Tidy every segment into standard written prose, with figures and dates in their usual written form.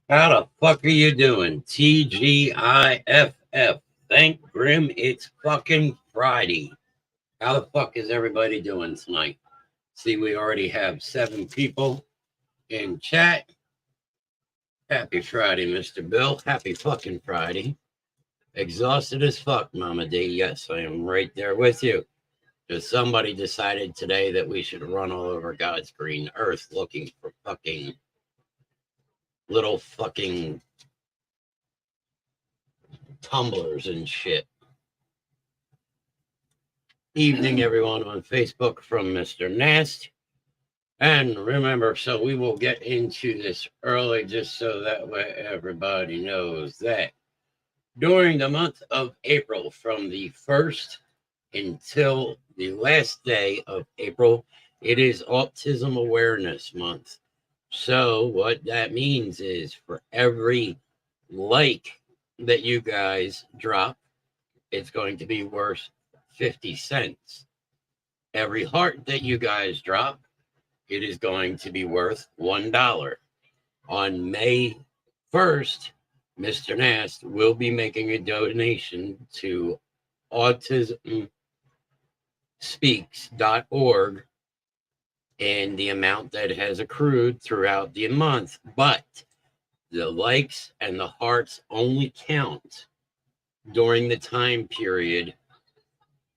How the fuck are you doing? TGIFF. Thank Grimm, it's fucking Friday. How the fuck is everybody doing tonight? See, we already have 7 people in chat. Happy Friday, Mr. Bill. Happy fucking Friday. Exhausted as fuck, Mama D. Yes, I am right there with you. Because somebody decided today that we should run all over God's green earth looking for fucking little fucking tumblers and shit. Evening, everyone on Facebook from Mr. Nast. And remember, so we will get into this early just so that way everybody knows that during the month of April, from the 1st until the last day of April, it is Autism Awareness Month. So what that means is for every like that you guys drop, it's going to be worth 50 cents. Every heart that you guys drop, it is going to be worth $1. On May 1st, Mr. Nast will be making a donation to autismspeaks.org and the amount that has accrued throughout the month. But the likes and the hearts only count during the time period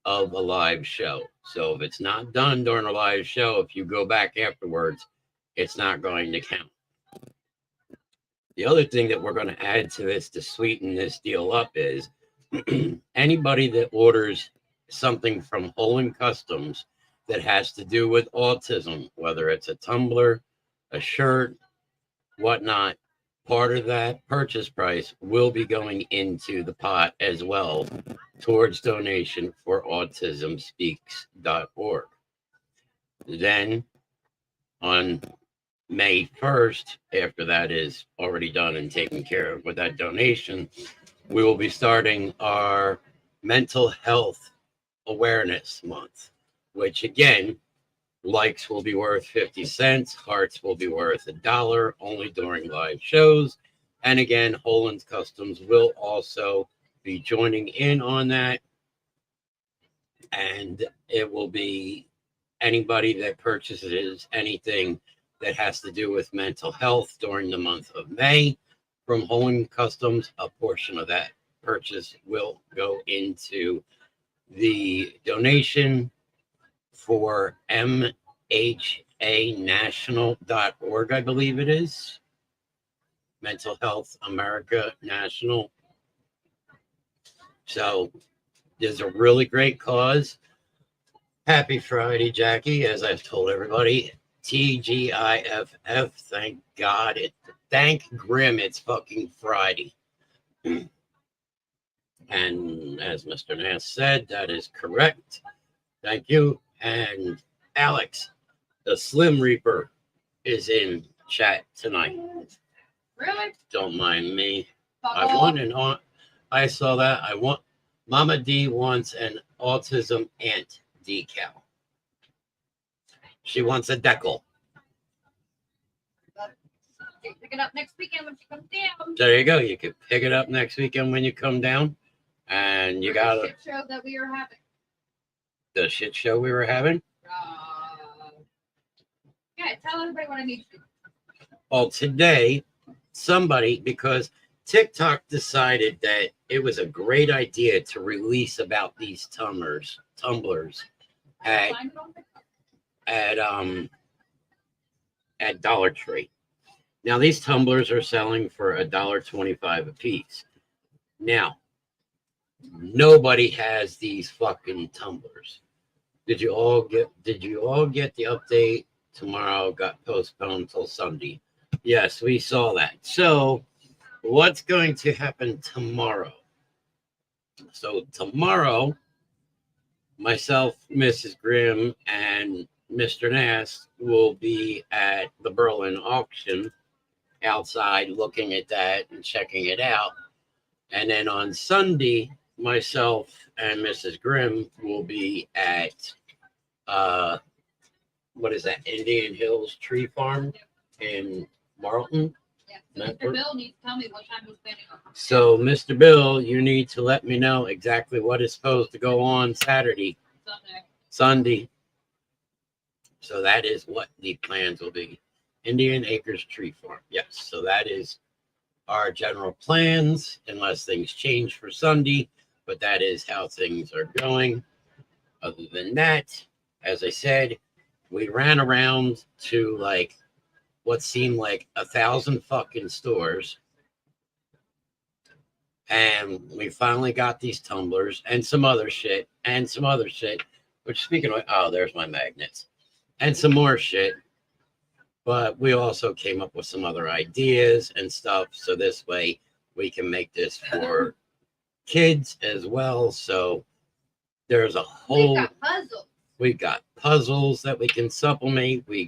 of a live show. So if it's not done during a live show, if you go back afterwards, it's not going to count. The other thing that we're going to add to this to sweeten this deal up is anybody that orders something from Holland Customs that has to do with autism, whether it's a tumbler, a shirt, whatnot, part of that purchase price will be going into the pot as well towards donation for autismspeaks.org. Then on May 1st, after that is already done and taken care of with that donation, we will be starting our Mental Health Awareness Month, which again, likes will be worth 50 cents, hearts will be worth $1 only during live shows. And again, Holland's Customs will also be joining in on that. And it will be anybody that purchases anything that has to do with mental health during the month of May from Holland Customs, a portion of that purchase will go into the donation for MHAnational.org, I believe it is. Mental Health America National. So there's a really great cause. Happy Friday, Jackie, as I've told everybody. TGIFF, thank God. Thank Grimm, it's fucking Friday. And as Mr. Nance said, that is correct. Thank you. And Alex, the Slim Reaper, is in chat tonight. Really? Don't mind me. I saw that. I want Mama D wants an autism ant decal. She wants a decal. Pick it up next weekend when she comes down. There you go. You can pick it up next weekend when you come down. And you got the shit show that we were having. The shit show we were having? Yeah, tell everybody what I need to do. Well, today, somebody, because TikTok decided that it was a great idea to release about these tumblers at Dollar Tree. Now, these tumblers are selling for $1.25 a piece. Now, nobody has these fucking tumblers. Did you all get the update? Tomorrow got postponed till Sunday. Yes, we saw that. So, what's going to happen tomorrow? So, tomorrow, myself, Mrs. Grimm, and Mr. Nast will be at the Berlin auction outside looking at that and checking it out. And then on Sunday, myself and Mrs. Grimm will be at what is that, Indian Hills Tree Farm in Marlton. Yeah. So Mr. Bill needs to tell me what time he's planning on. So, Mr. Bill, you need to let me know exactly what is supposed to go on Saturday, Sunday. So that is what the plans will be. Indian Acres Tree Farm. Yes. So that is our general plans, unless things change for Sunday. But that is how things are going. Other than that, as I said, we ran around to like what seemed like 1,000 fucking stores. And we finally got these tumblers and some other shit. Which, speaking of, oh, there's my magnets. And some more shit. But we also came up with some other ideas and stuff. So this way we can make this for kids as well. So there's a whole... We got puzzles that we can supplement. We're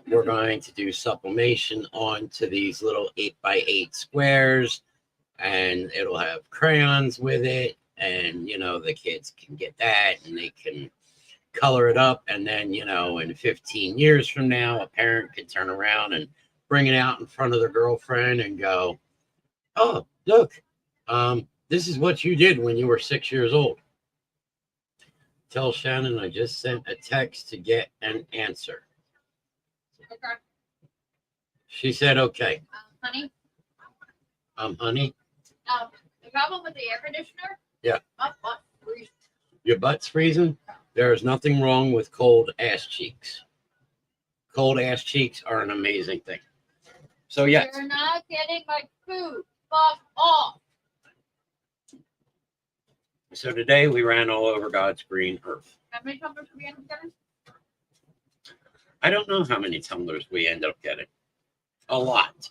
going to do sublimation onto these little 8x8 squares, and it'll have crayons with it. And, you know, the kids can get that and they can color it up. And then, you know, in 15 years from now, a parent can turn around and bring it out in front of their girlfriend and go, oh, look, this is what you did when you were 6 years old. Tell Shannon I just sent a text to get an answer. Okay. She said, okay. Honey? Honey? The problem with the air conditioner? Yeah. My butt freezes. Your butt's freezing? There is nothing wrong with cold ass cheeks. Cold ass cheeks are an amazing thing. So, yes. You're not getting my food. Fuck off. So today we ran all over God's green earth. How many tumblers did we end up getting? I don't know how many tumblers we end up getting. A lot.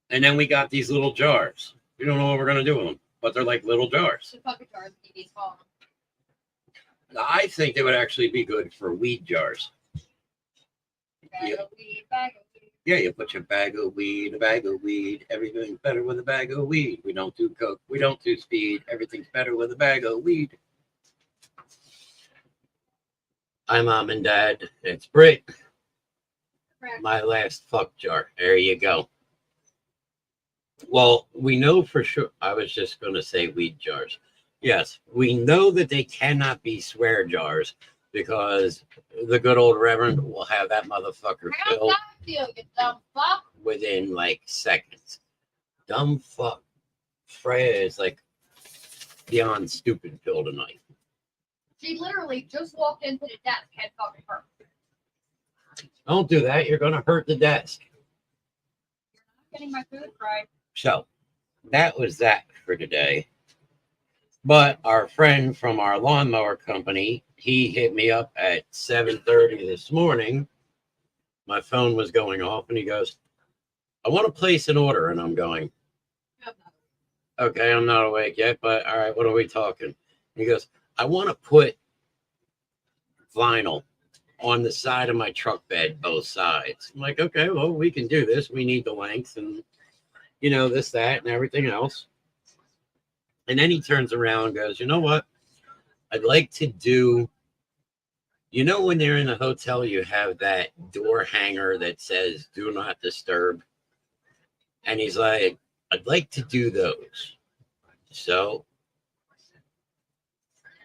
And then we got these little jars. We don't know what we're going to do with them, but they're like little jars. The bucket jars, DD's calling them. I think they would actually be good for weed jars. Bag of weed, bag of weed. Yeah, you put your bag of weed, everything's better with a bag of weed. We don't do coke, we don't do speed, everything's better with a bag of weed. Hi, Mom and Dad. It's Britt. My last fuck jar. There you go. Well, we know for sure. I was just going to say weed jars. Yes, we know that they cannot be swear jars because the good old Reverend will have that motherfucker filled You dumb fuck. within like seconds. Dumb fuck. Freya is like beyond stupid pill tonight. She literally just walked into the desk, head fucking hurt. Don't do that. You're going to hurt the desk. Getting my food fried. So that was that for today. But our friend from our lawnmower company, he hit me up at 7:30 this morning. My phone was going off and he goes, I want to place an order. And I'm going, okay, I'm not awake yet, but all right, what are we talking? He goes, I want to put vinyl on the side of my truck bed, both sides. I'm like, okay, well, we can do this. We need the length and, you know, this, that, and everything else. And then he turns around and goes, you know what? I'd like to do, you know, when they're in a hotel, you have that door hanger that says, do not disturb. And he's like, I'd like to do those. So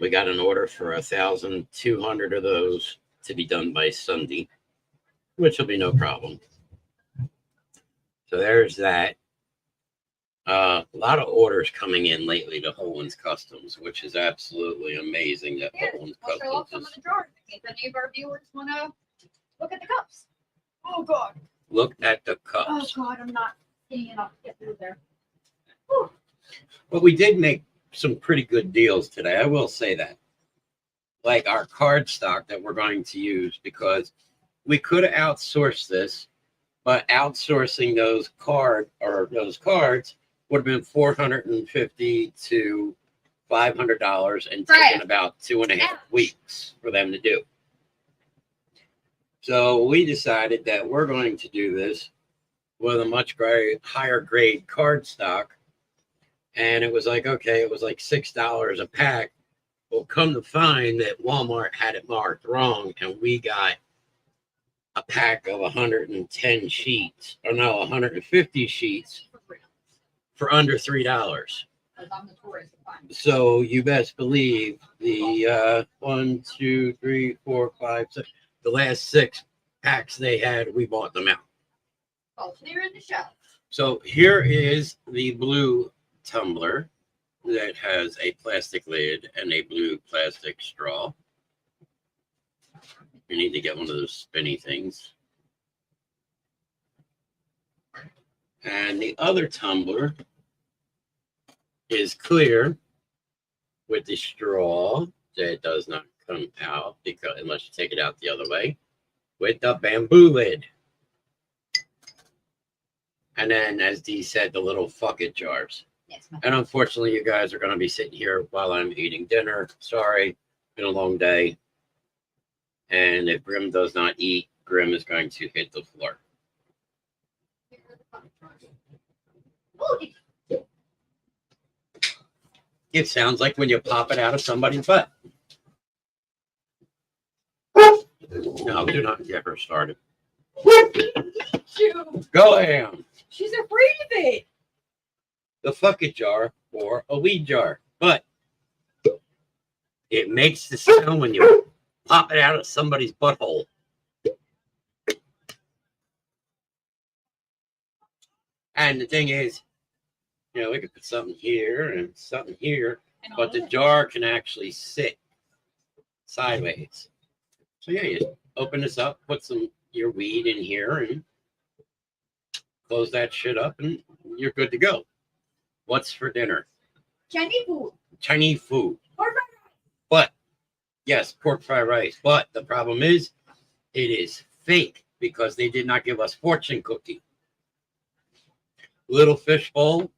we got an order for 1,200 of those to be done by Sunday, which will be no problem. So there's that. A lot of orders coming in lately to Holin's Customs, which is absolutely amazing that Holin's I'll show off some Customs of the drawers in case any of our viewers want to look at the cups. Oh, God. Look at the Oh, cups. God, I'm not seeing enough to get through there. But we did make some pretty good deals today. I will say that. Like our card stock that we're going to use, because we could have outsourced this, but outsourcing those cards would have been $450 to $500 and taken about 2.5 weeks for them to do. So we decided that we're going to do this with a much higher grade card stock. And it was like, okay, it was like $6 a pack. Well, come to find that Walmart had it marked wrong, and we got a pack of 110 sheets, or no, 150 sheets for under $3. I'm notorious for finding. So you best believe the 1, 2, 3, 4, 5, 6, the last 6 packs they had, we bought them out. Oh, clear in the shelf. So here is the blue tumbler that has a plastic lid and a blue plastic straw. You need to get one of those spinny things. And the other tumbler is clear with the straw that does not come out because unless you take it out the other way, with the bamboo lid. And then, as Dee said, the little bucket jars. Yes, And unfortunately, you guys are going to be sitting here while I'm eating dinner. Sorry, been a long day. And if Grimm does not eat, Grimm is going to hit the floor. Oh, It sounds like when you pop it out of somebody's butt. No, do not get her started. shoot. Go ahead. She's afraid of it. The bucket jar or a weed jar, but it makes the sound when you pop it out of somebody's butthole. And the thing is, you know, we could put something here and something here, but the jar can actually sit sideways. So yeah, you open this up, put some your weed in here, and close that shit up, and you're good to go. What's for dinner? Chinese food. Chinese food. Pork fried rice. But yes, pork fried rice. But the problem is, it is fake because they did not give us fortune cookie. Little fish bowl.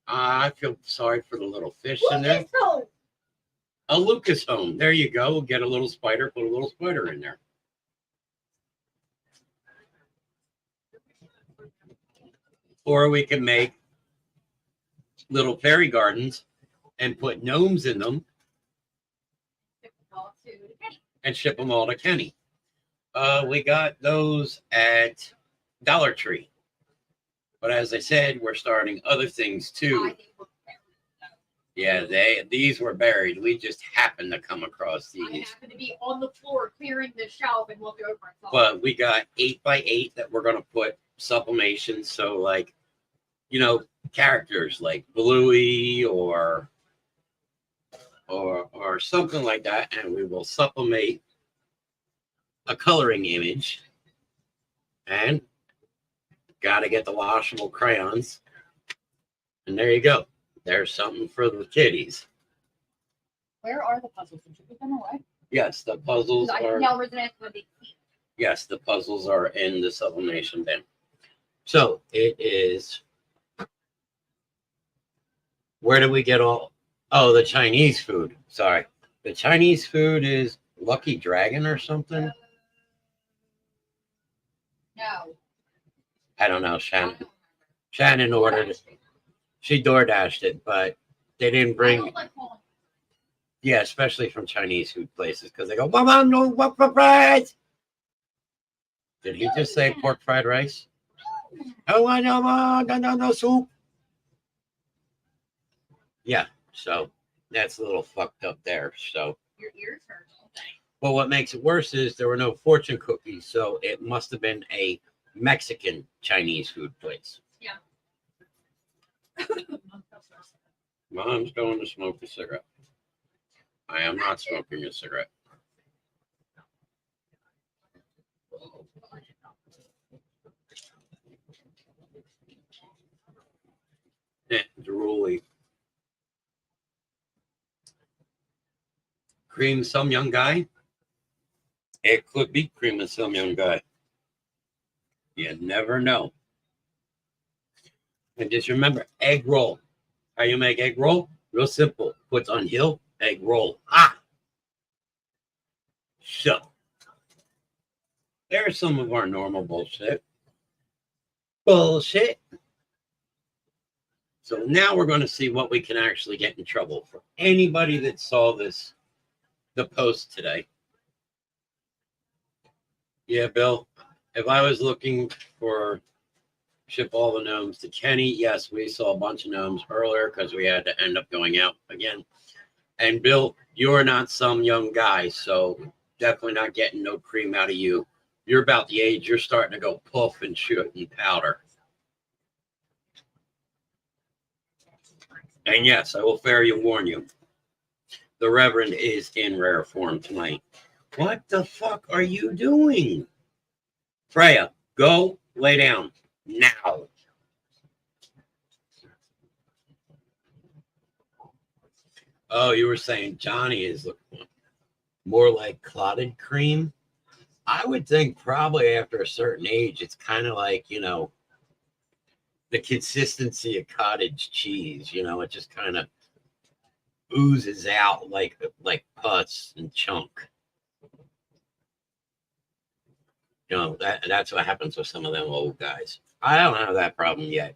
I feel sorry for the little fish in there. Lucas A Lucas home. There you go. Get a little spider. Put a little spider in there. Or we can make little fairy gardens and put gnomes in them and ship them all to Kenny. We got those at Dollar Tree. But as I said, we're starting other things too. Yeah, these were buried. We just happened to come across I these. happened to be on the floor clearing the shelf and looked over and saw. But we got 8x8 that we're gonna put sublimations. So like, you know, characters like Bluey or something like that, and we will sublimate a coloring image. And gotta get the washable crayons. And there you go. There's something for the kiddies. Where are the puzzles? Did you put them away? Yes, the puzzles I are. now resent when they keep. Yes, the puzzles are in the sublimation bin. So it is. Where do we get all? Oh, the Chinese food. Sorry. The Chinese food is Lucky Dragon or something. No. I don't know, Shannon. Shannon ordered it. She DoorDashed it, but they didn't bring. Yeah, especially from Chinese food places because they go, Mama, no, what for fries? Did he just say pork fried rice? Oh, I know, no soup. Yeah, so that's a little fucked up there. So, Your ears hurt all day. well, what makes it worse is there were no fortune cookies, so it must have been a Mexican Chinese food place. Yeah. Mom's going to smoke a cigarette. I am not smoking a cigarette. Drooly. Cream some young guy. It could be cream of some young guy. You never know. And just remember, egg roll. How you make egg roll? Real simple. Puts on hill, egg roll. Ah! So, there's some of our normal bullshit. Bullshit. So now we're going to see what we can actually get in trouble for. Anybody that saw this, the post today. Yeah, Bill, if I was looking for ship all the gnomes to Kenny, yes, we saw a bunch of gnomes earlier because we had to end up going out again. And Bill, you're not some young guy, so definitely not getting no cream out of you. You're about the age you're starting to go puff and shoot and powder. And yes, I will fairly warn you, the Reverend is in rare form tonight. What the fuck are you doing? Freya, go lay down now. Oh, you were saying Johnny is looking more like clotted cream? I would think probably after a certain age, it's kind of like, the consistency of cottage cheese. It just kind of oozes out like pus and chunk. That's what happens with some of them old guys. I don't have that problem yet.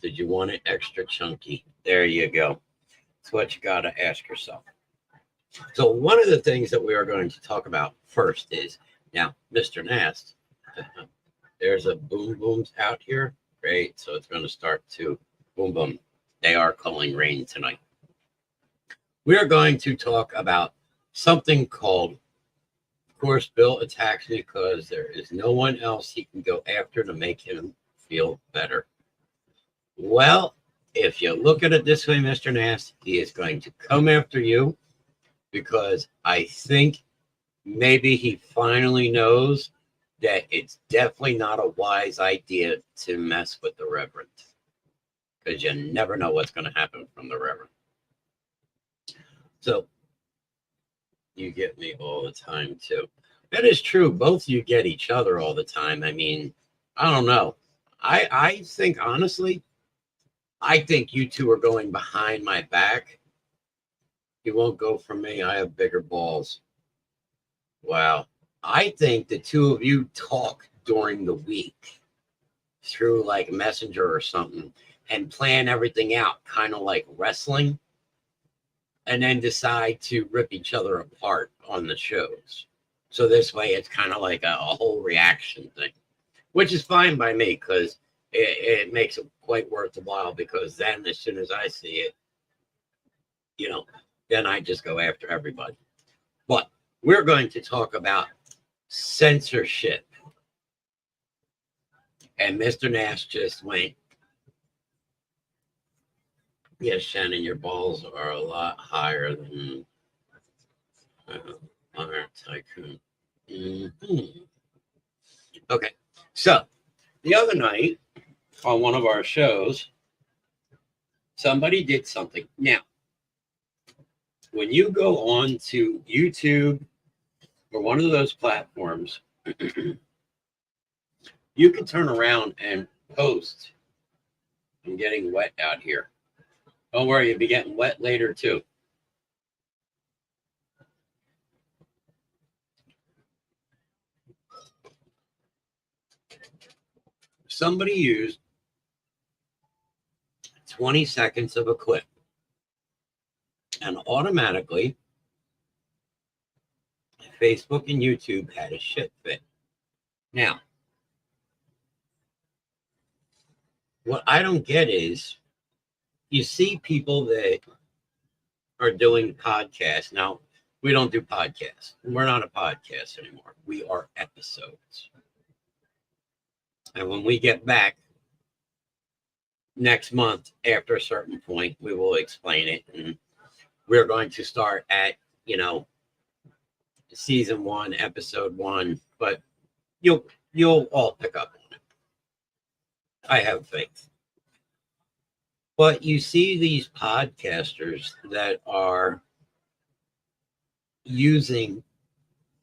Did you want it extra chunky? There you go. That's what you got to ask yourself. So one of the things that we are going to talk about first is, now, Mr. Nast, there's a boom booms out here. Great. So it's going to start to boom boom. They are calling rain tonight. We are going to talk about something called, of course, Bill attacks me because there is no one else he can go after to make him feel better. Well, if you look at it this way, Mr. Nast, he is going to come after you because I think maybe he finally knows that it's definitely not a wise idea to mess with the Reverend, because you never know what's going to happen from the Reverend. So you get me all the time too. That is true. Both of you get each other all the time. I mean, I don't know. I think, honestly, I think you two are going behind my back. You won't go for me. I have bigger balls. Wow. I think the two of you talk during the week through like Messenger or something and plan everything out, kind of like wrestling, and then decide to rip each other apart on the shows. So this way it's kind of like a whole reaction thing, which is fine by me because it makes it quite worth the while, because then as soon as I see it, then I just go after everybody. But we're going to talk about censorship. And Mr. Nash just went, yes, Shannon, your balls are a lot higher than Iron Tycoon. Mm-hmm. Okay, so the other night on one of our shows, somebody did something. Now, when you go on to YouTube or one of those platforms, you can turn around and post. I'm getting wet out here. Don't worry, you'll be getting wet later too. Somebody used 20 seconds of a clip, and automatically Facebook and YouTube had a shit fit. Now, what I don't get is, you see people that are doing podcasts. Now, we don't do podcasts. We're not a podcast anymore. We are episodes. And when we get back next month, after a certain point, we will explain it. And we're going to start at, season 1, episode 1. But you'll all pick up on it. I have faith. But you see these podcasters that are using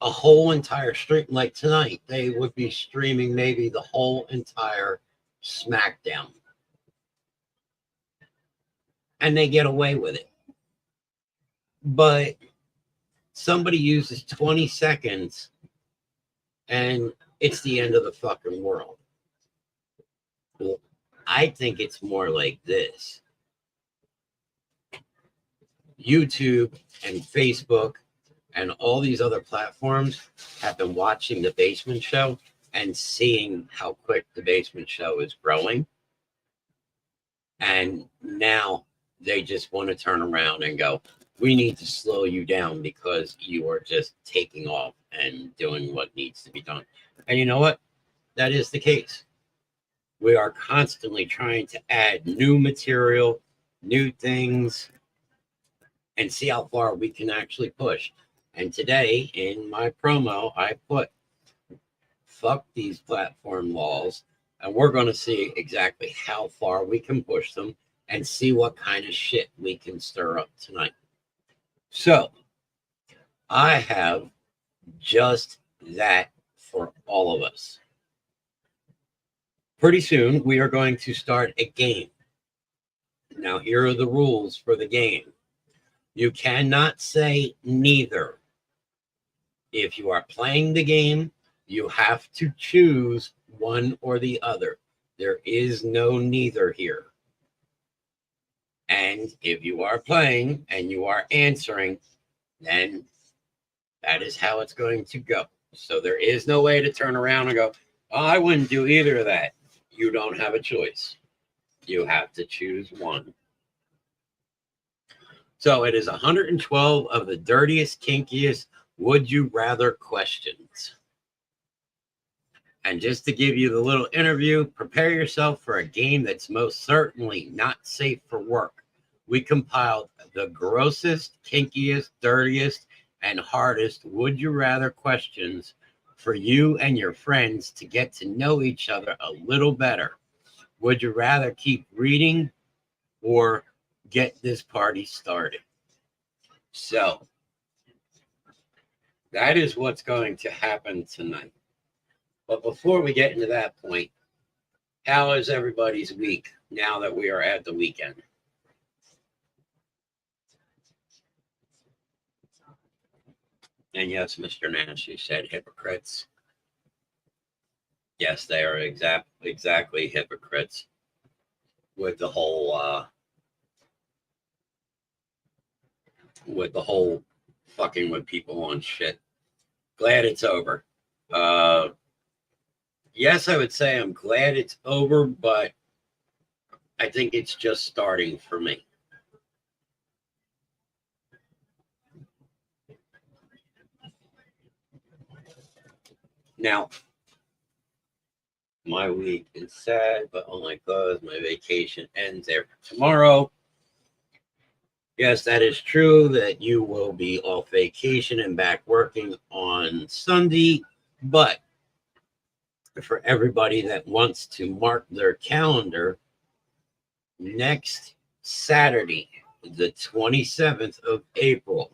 a whole entire stream. Like tonight, they would be streaming maybe the whole entire SmackDown. And they get away with it. But somebody uses 20 seconds and it's the end of the fucking world. Well, I think it's more like this. YouTube and Facebook And all these other platforms have been watching the Basement Show and seeing how quick the Basement Show is growing. And now they just want to turn around and go, we need to slow you down because you are just taking off and doing what needs to be done. And you know what? That is the case. We are constantly trying to add new material, new things, and see how far we can actually push. And today in my promo, I put, fuck these platform laws, and we're going to see exactly how far we can push them and see what kind of shit we can stir up tonight. So I have just that for all of us. Pretty soon we are going to start a game. Now here are the rules for the game. You cannot say neither. If you are playing the game, you have to choose one or the other. There is no neither here. And if you are playing and you are answering, then that is how it's going to go. So there is no way to turn around and go, oh, I wouldn't do either of that. You don't have a choice. You have to choose one. So it is 112 of the dirtiest, kinkiest, would you rather questions. And just to give you the little interview, prepare yourself for a game that's most certainly not safe for work. We compiled the grossest, kinkiest, dirtiest, and hardest would you rather questions for you and your friends to get to know each other a little better. Would you rather keep reading or get this party started? So that is what's going to happen tonight. But before we get into that point, how is everybody's week now that we are at the weekend? And yes, Mr. Nash, you said hypocrites. Yes, they are exactly hypocrites with the whole fucking with people on shit. Glad it's over. Yes, I would say I'm glad it's over, but I think it's just starting for me. Now, my week is sad, but only because my vacation ends there tomorrow. Yes, that is true that you will be off vacation and back working on Sunday, but for everybody that wants to mark their calendar, next Saturday, the 27th of April,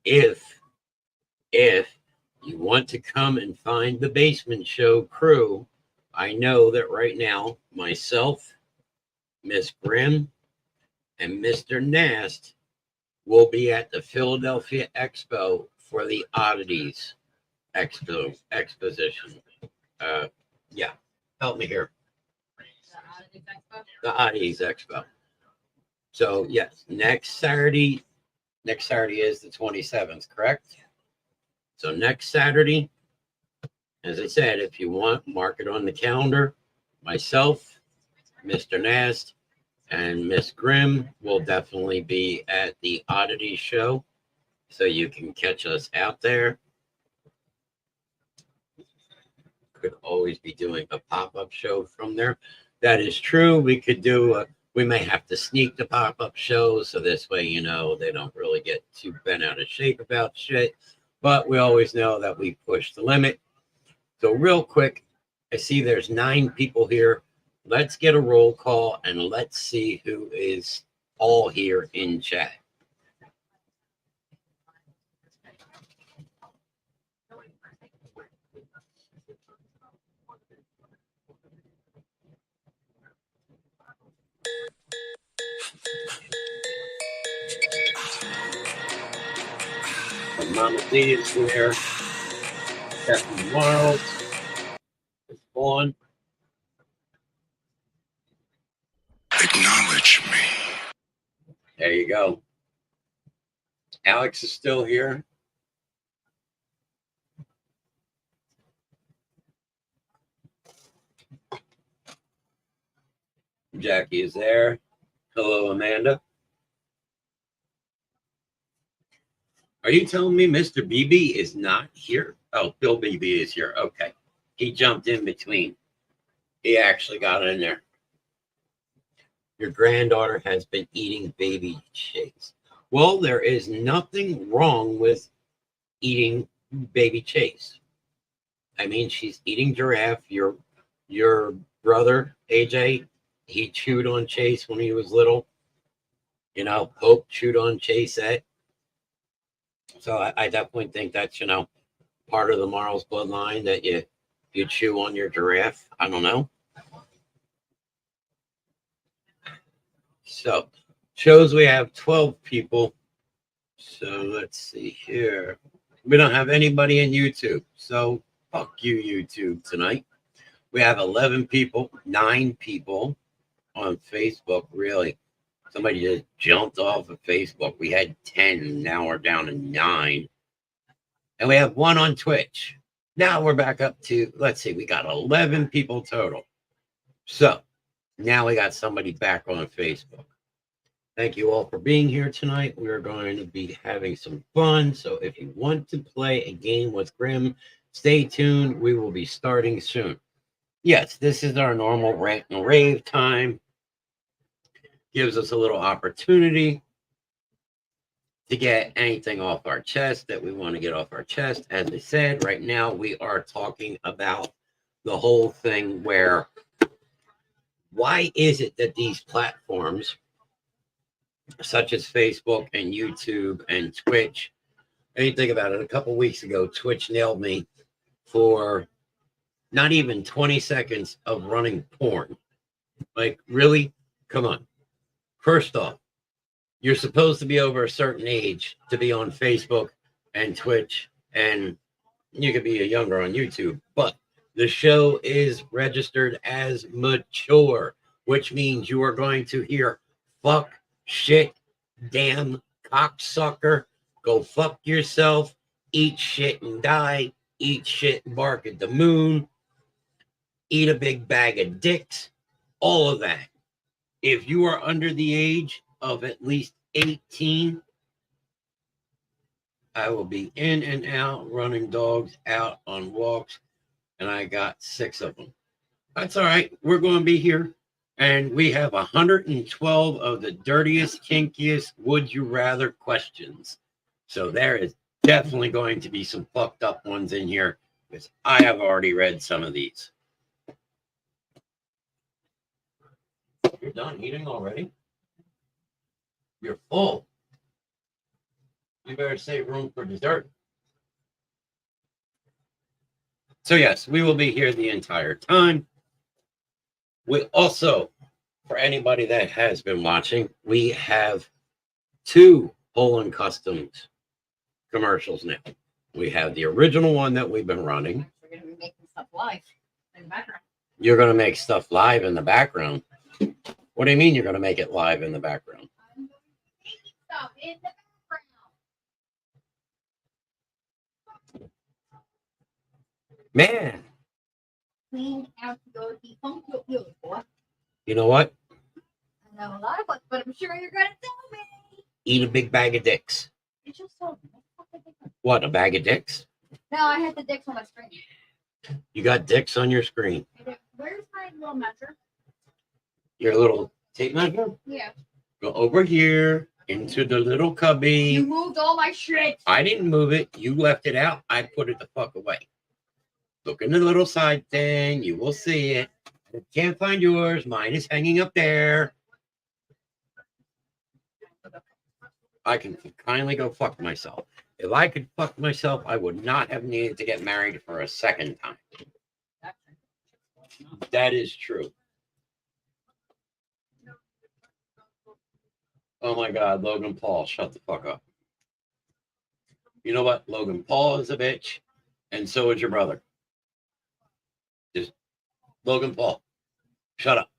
if you want to come and find the Basement Show crew, I know that right now, myself, Miss Grimm, and Mr. Nast will be at the Philadelphia Expo for the Oddities exposition. Yeah, help me here. The Oddities Expo. So yes, next Saturday is the 27th, correct? So next Saturday, as I said, if you want, mark it on the calendar. Myself, Mr. Nast, and Miss Grimm will definitely be at the Oddity Show, so you can catch us out there. Could always be doing a pop-up show from there. That is true. We could do we may have to sneak the pop-up shows, so this way, you know, they don't really get too bent out of shape about shit. But we always know that we push the limit. So real quick, I see there's 9 people here. Let's get a roll call and let's see who is all here in chat. Mama D is here. Stephanie Wild is on. Acknowledge me. There you go. Alex is still here. Jackie is there. Hello, Amanda. Are you telling me Mr. BB is not here? Oh, Bill BB is here. Okay. He jumped in between. He actually got in there. Your granddaughter has been eating baby chase. Well, there is nothing wrong with eating baby chase. I mean, she's eating giraffe. Your brother, AJ, he chewed on Chase when he was little. You know, Hope chewed on Chasette. So I definitely think that's, part of the Marls bloodline that you chew on your giraffe. I don't know. So shows we have 12 people. So let's see here. We don't have anybody in YouTube. So fuck you, YouTube, tonight. We have 11 people, 9 people on Facebook. Really, somebody just jumped off of Facebook. We had 10, now we're down to 9. And we have 1 on Twitch. Now we're back up to, let's see, we got 11 people total. So now we got somebody back on Facebook. Thank you all for being here tonight. We're going to be having some fun. So if you want to play a game with Grimm, stay tuned. We will be starting soon. Yes, this is our normal rant and rave time. Gives us a little opportunity to get anything off our chest that we want to get off our chest. As I said, right now we are talking about the whole thing where why is it that these platforms such as Facebook and YouTube and Twitch, I mean, think about it. A couple weeks ago, Twitch nailed me for not even 20 seconds of running porn. Like, really? Come on. First off, you're supposed to be over a certain age to be on Facebook and Twitch, and you could be younger on YouTube, but the show is registered as mature, which means you are going to hear fuck, shit, damn, cocksucker, go fuck yourself, eat shit and die, eat shit and bark at the moon, eat a big bag of dicks, all of that. If you are under the age of at least 18, I will be in and out, running dogs out on walks, and I got 6 of them. That's all right. We're going to be here. And we have 112 of the dirtiest, kinkiest, would you rather questions. So there is definitely going to be some fucked up ones in here because I have already read some of these. You're done eating already? You're full. You better save room for dessert. So yes, we will be here the entire time. We also, for anybody that has been watching, we have 2 Poland Customs commercials now. We have the original one that we've been running. We're going to be making stuff live in the background. You're going to make stuff live in the background. What do you mean you're going to make it live in the background? I'm going to make stuff in the background. Man. Clean out your defunct boy. You know what? I know a lot of what's, but I'm sure you're going to tell me. Eat a big bag of dicks. You just told me. What, a bag of dicks? No, I had the dicks on my screen. You got dicks on your screen. Where's my little measure? Your little tape measure? Yeah. Go over here into the little cubby. You moved all my shit. I didn't move it. You left it out. I put it the fuck away. Look in the little side thing. You will see it. If you can't find yours, mine is hanging up there. I can kindly go fuck myself. If I could fuck myself, I would not have needed to get married for a second time. That is true. Oh my God, Logan Paul, shut the fuck up. You know what? Logan Paul is a bitch, and so is your brother. Just Logan Paul, shut up.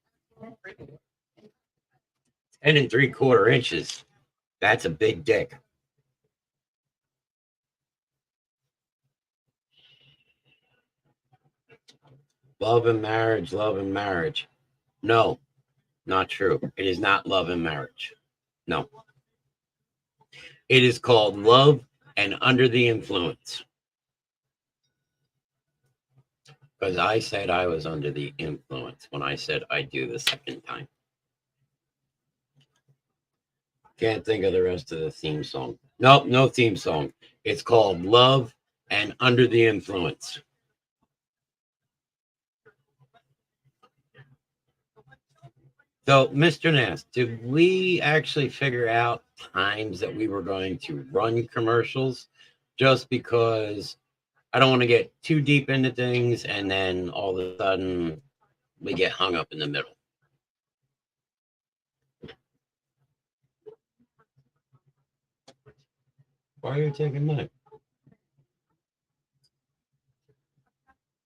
10 3/4 inches. That's a big dick. Love and marriage, love and marriage. No, not true. It is not love and marriage. No. It is called love and under the influence. Because I said I was under the influence when I said I do the second time. Can't think of the rest of the theme song. Nope, no theme song. It's called Love and Under the Influence. So, Mr. Nast, did we actually figure out times that we were going to run commercials? Just because I don't want to get too deep into things and then all of a sudden we get hung up in the middle. Why are you taking mine?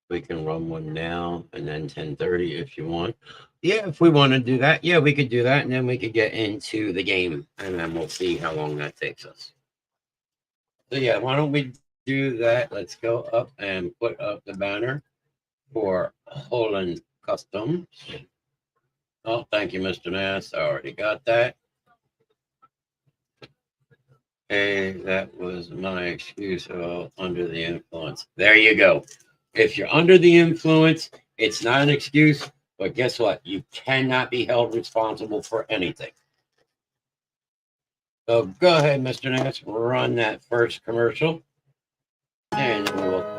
We can run one now and then 10:30 if you want. Yeah, if we want to do that, yeah, we could do that, and then we could get into the game, and then we'll see how long that takes us. So yeah, why don't we do that? Let's go up and put up the banner for Holland Customs. Oh, thank you, Mr. Nass. I already got that. Hey, that was my excuse. Oh, under the influence. There you go. If you're under the influence, it's not an excuse, but guess what? You cannot be held responsible for anything. So go ahead, Mr. Nance, run that first commercial, and then we will.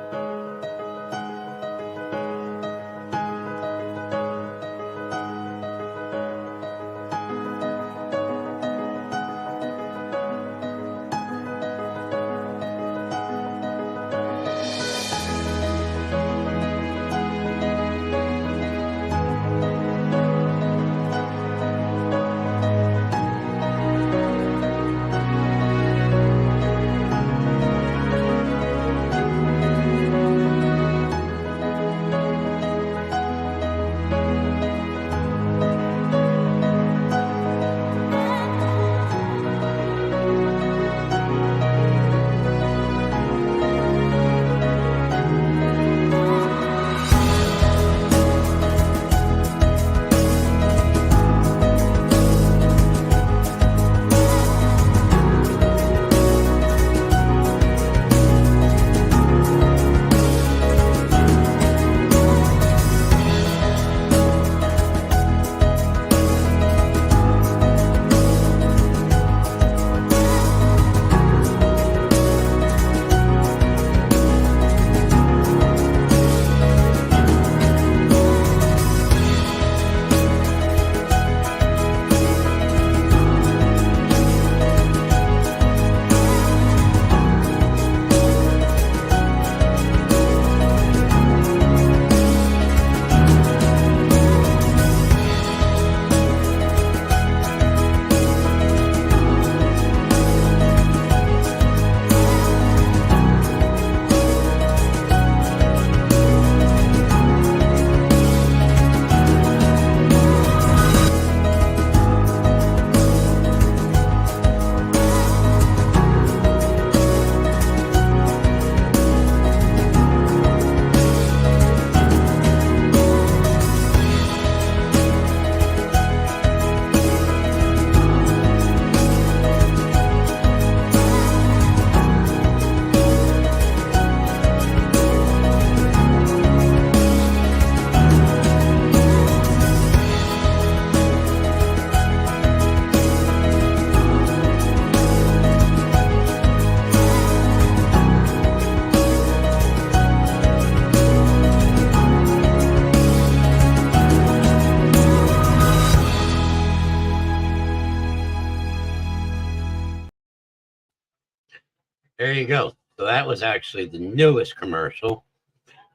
There you go. So that was actually the newest commercial.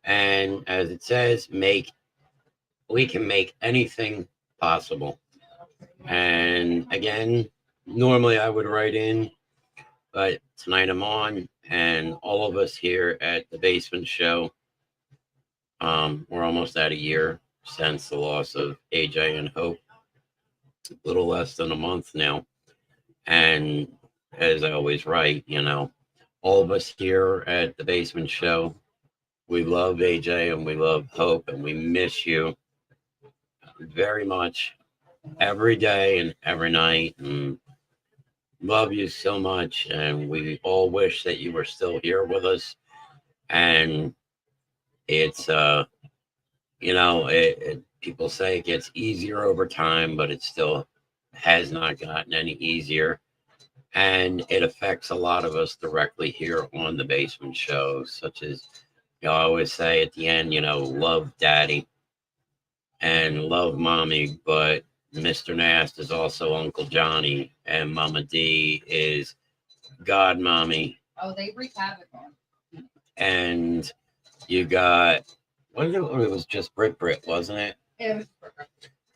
And as it says, we can make anything possible. And again, normally I would write in, but tonight I'm on, and all of us here at the Basement Show, we're almost at a year since the loss of AJ and Hope. A little less than a month now. And as I always write, all of us here at the Basement Show, We love AJ and we love Hope and we miss you very much every day and every night. And love you so much. And we all wish that you were still here with us. And it's, people say it gets easier over time, but it still has not gotten any easier. And it affects a lot of us directly here on the Basement Show, such as, I always say at the end, love daddy and love mommy, but Mr. Nast is also Uncle Johnny, and Mama D is God Mommy. Oh, they wreak havoc on. And you got, it was just Brit, wasn't it? Yeah.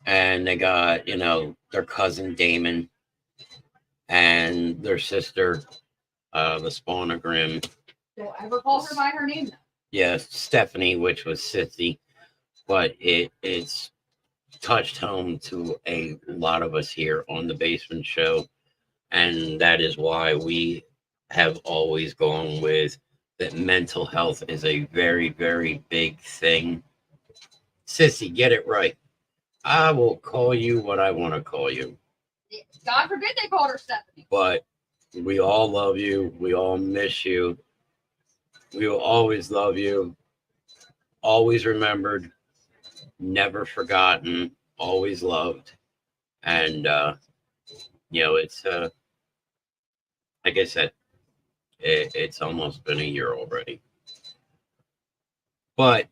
And they got, their cousin Damon and their sister, the Spawner Grimm. Don't ever call her by her name, though. Yeah, Stephanie, which was Sissy. But it's touched home to a lot of us here on the Basement Show. And that is why we have always gone with that mental health is a very, very big thing. Sissy, get it right. I will call you what I want to call you. God forbid they called her Stephanie. But we all love you. We all miss you. We will always love you. Always remembered. Never forgotten. Always loved. And, it's, like I said, it's almost been a year already. But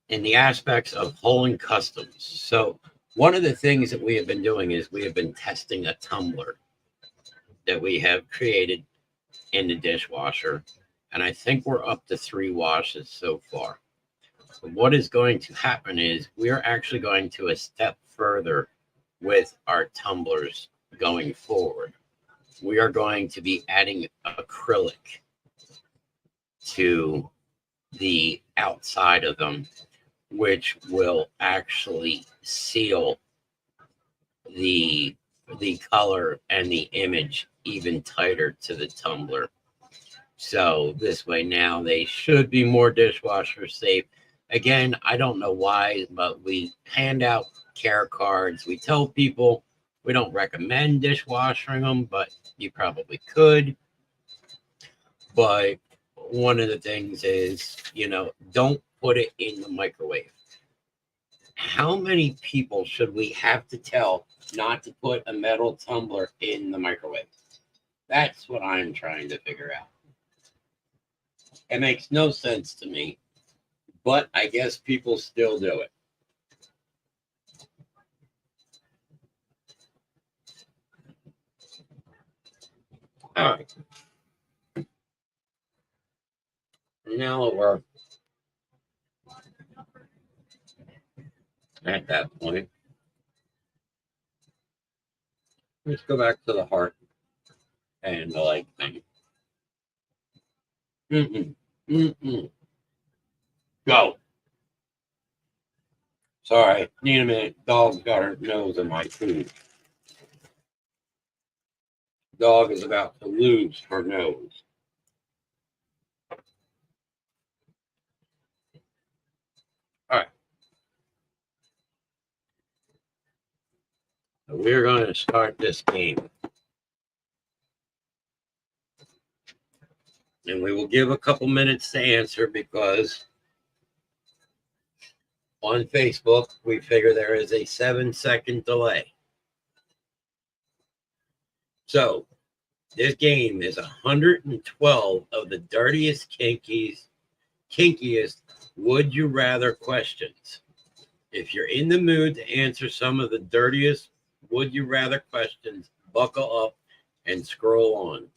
in the aspects of holding customs, so one of the things that we have been doing is we have been testing a tumbler that we have created in the dishwasher. And I think we're up to 3 washes so far. But what is going to happen is we're actually going to a step further with our tumblers going forward. We are going to be adding acrylic to the outside of them, which will actually seal the color and the image even tighter to the tumbler. So this way now they should be more dishwasher safe. Again, I don't know why, but we hand out care cards. We tell people we don't recommend dishwashing them, but you probably could. But one of the things is, don't put it in the microwave. How many people should we have to tell not to put a metal tumbler in the microwave? That's what I'm trying to figure out. It makes no sense to me, but I guess people still do it. All right. Now we're at that point. Let's go back to the heart and the leg thing. Go. Sorry, need a minute. Dog's got her nose in my food. Dog is about to lose her nose. All right. So we're going to start this game. And we will give a couple minutes to answer because on Facebook, we figure there is a 7-second delay. So this game is 112 of the dirtiest, kinkiest would you rather questions. If you're in the mood to answer some of the dirtiest would you rather questions, buckle up and scroll on.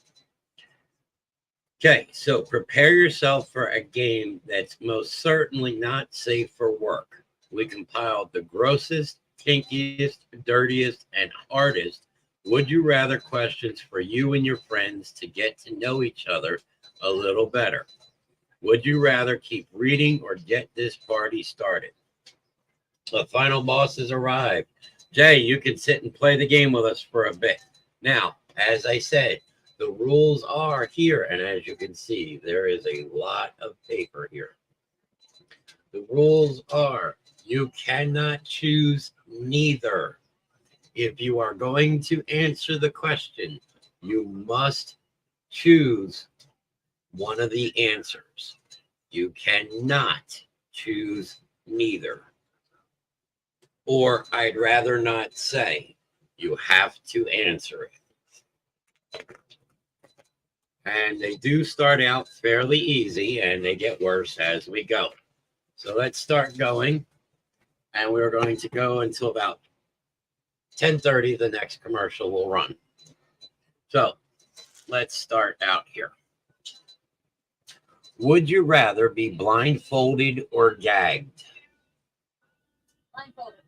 Okay, so prepare yourself for a game that's most certainly not safe for work. We compiled the grossest, kinkiest, dirtiest, and hardest would you rather questions for you and your friends to get to know each other a little better. Would you rather keep reading or get this party started? The final boss has arrived. Jay, you can sit and play the game with us for a bit. Now, as I said, the rules are here, and as you can see, there is a lot of paper here. The rules are you cannot choose neither. If you are going to answer the question, you must choose one of the answers. You cannot choose neither. Or I'd rather not say. You have to answer it. And they do start out fairly easy and they get worse as we go. So let's start going. And we're going to go until about 10:30. The next commercial will run. So let's start out here. Would you rather be blindfolded or gagged? Blindfolded.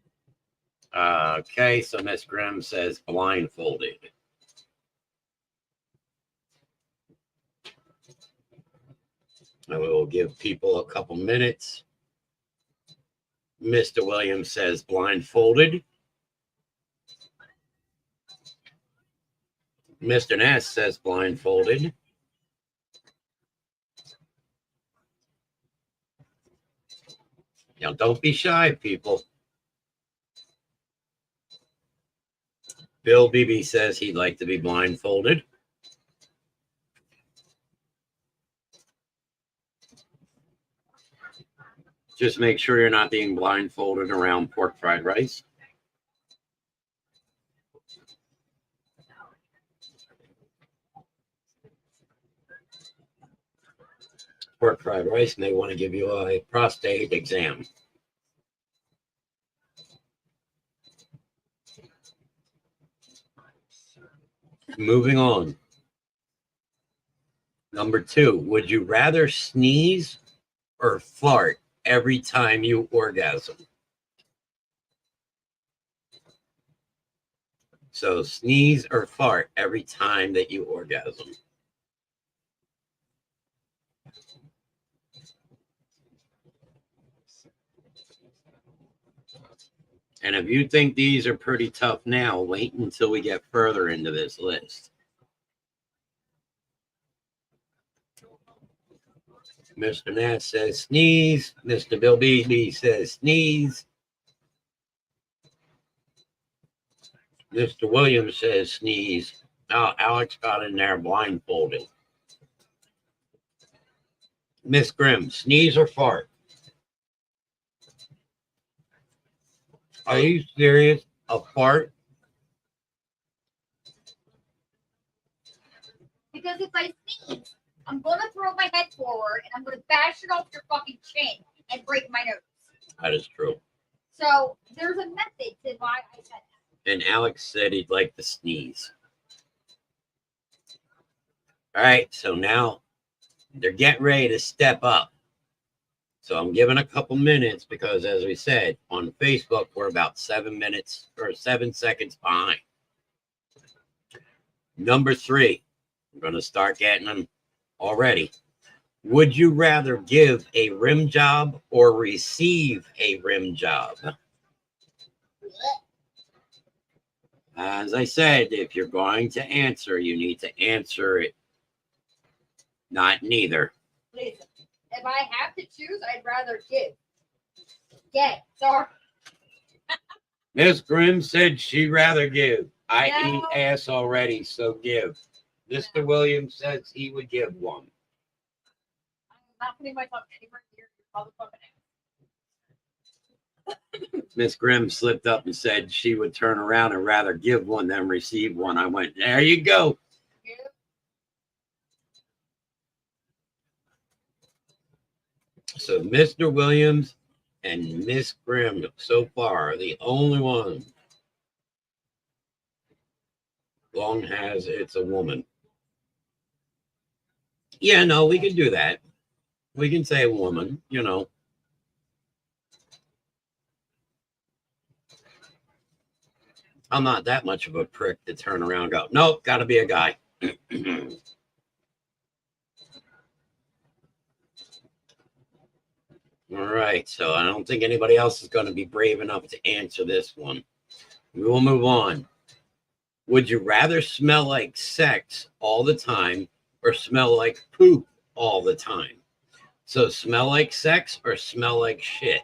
Okay, so Miss Grimm says blindfolded. And we will give people a couple minutes. Mr. Williams says blindfolded. Mr. Ness says blindfolded. Now, don't be shy, people. Bill Beebe says he'd like to be blindfolded. Just make sure you're not being blindfolded around pork fried rice. Pork fried rice may want to give you a prostate exam. Moving on. Number 2, would you rather sneeze or fart every time you orgasm? So sneeze or fart every time that you orgasm. And if you think these are pretty tough now, wait until we get further into this list. Mr. Nat says sneeze. Mr. Bill Beebe says sneeze. Mr. Williams says sneeze. Oh, Alex got in there blindfolded. Miss Grimm, sneeze or fart? Are you serious? A fart? Because if I sneeze, I'm going to throw my head forward and I'm going to bash it off your fucking chin and break my nose. That is true. So there's a method to why I said that. And Alex said he'd like to sneeze. All right, so now they're getting ready to step up. So I'm giving a couple minutes because, as we said, on Facebook, we're about 7 minutes or 7 seconds behind. Number 3, I'm going to start getting them already. Would you rather give a rim job or receive a rim job? As I said, if you're going to answer, you need to answer it. Not neither. Listen, if I have to choose, I'd rather give. Get. Sorry. Miss Grimm said she'd rather give. I No. eat ass already, so give. Mr. Williams says he would give one. I'm not putting myself anywhere near your motherfucking ass. Miss Grimm slipped up and said she would turn around and rather give one than receive one. I went, there you go. Give. So Mr. Williams and Miss Grimm so far are the only one. Long as it's a woman. Yeah, no, we can do that. We can say a woman, you know. I'm not that much of a prick to turn around and go, nope, got to be a guy. All right, so I don't think anybody else is going to be brave enough to answer this one. We will move on. Would you rather smell like sex all the time or smell like poop all the time? So smell like sex or smell like shit?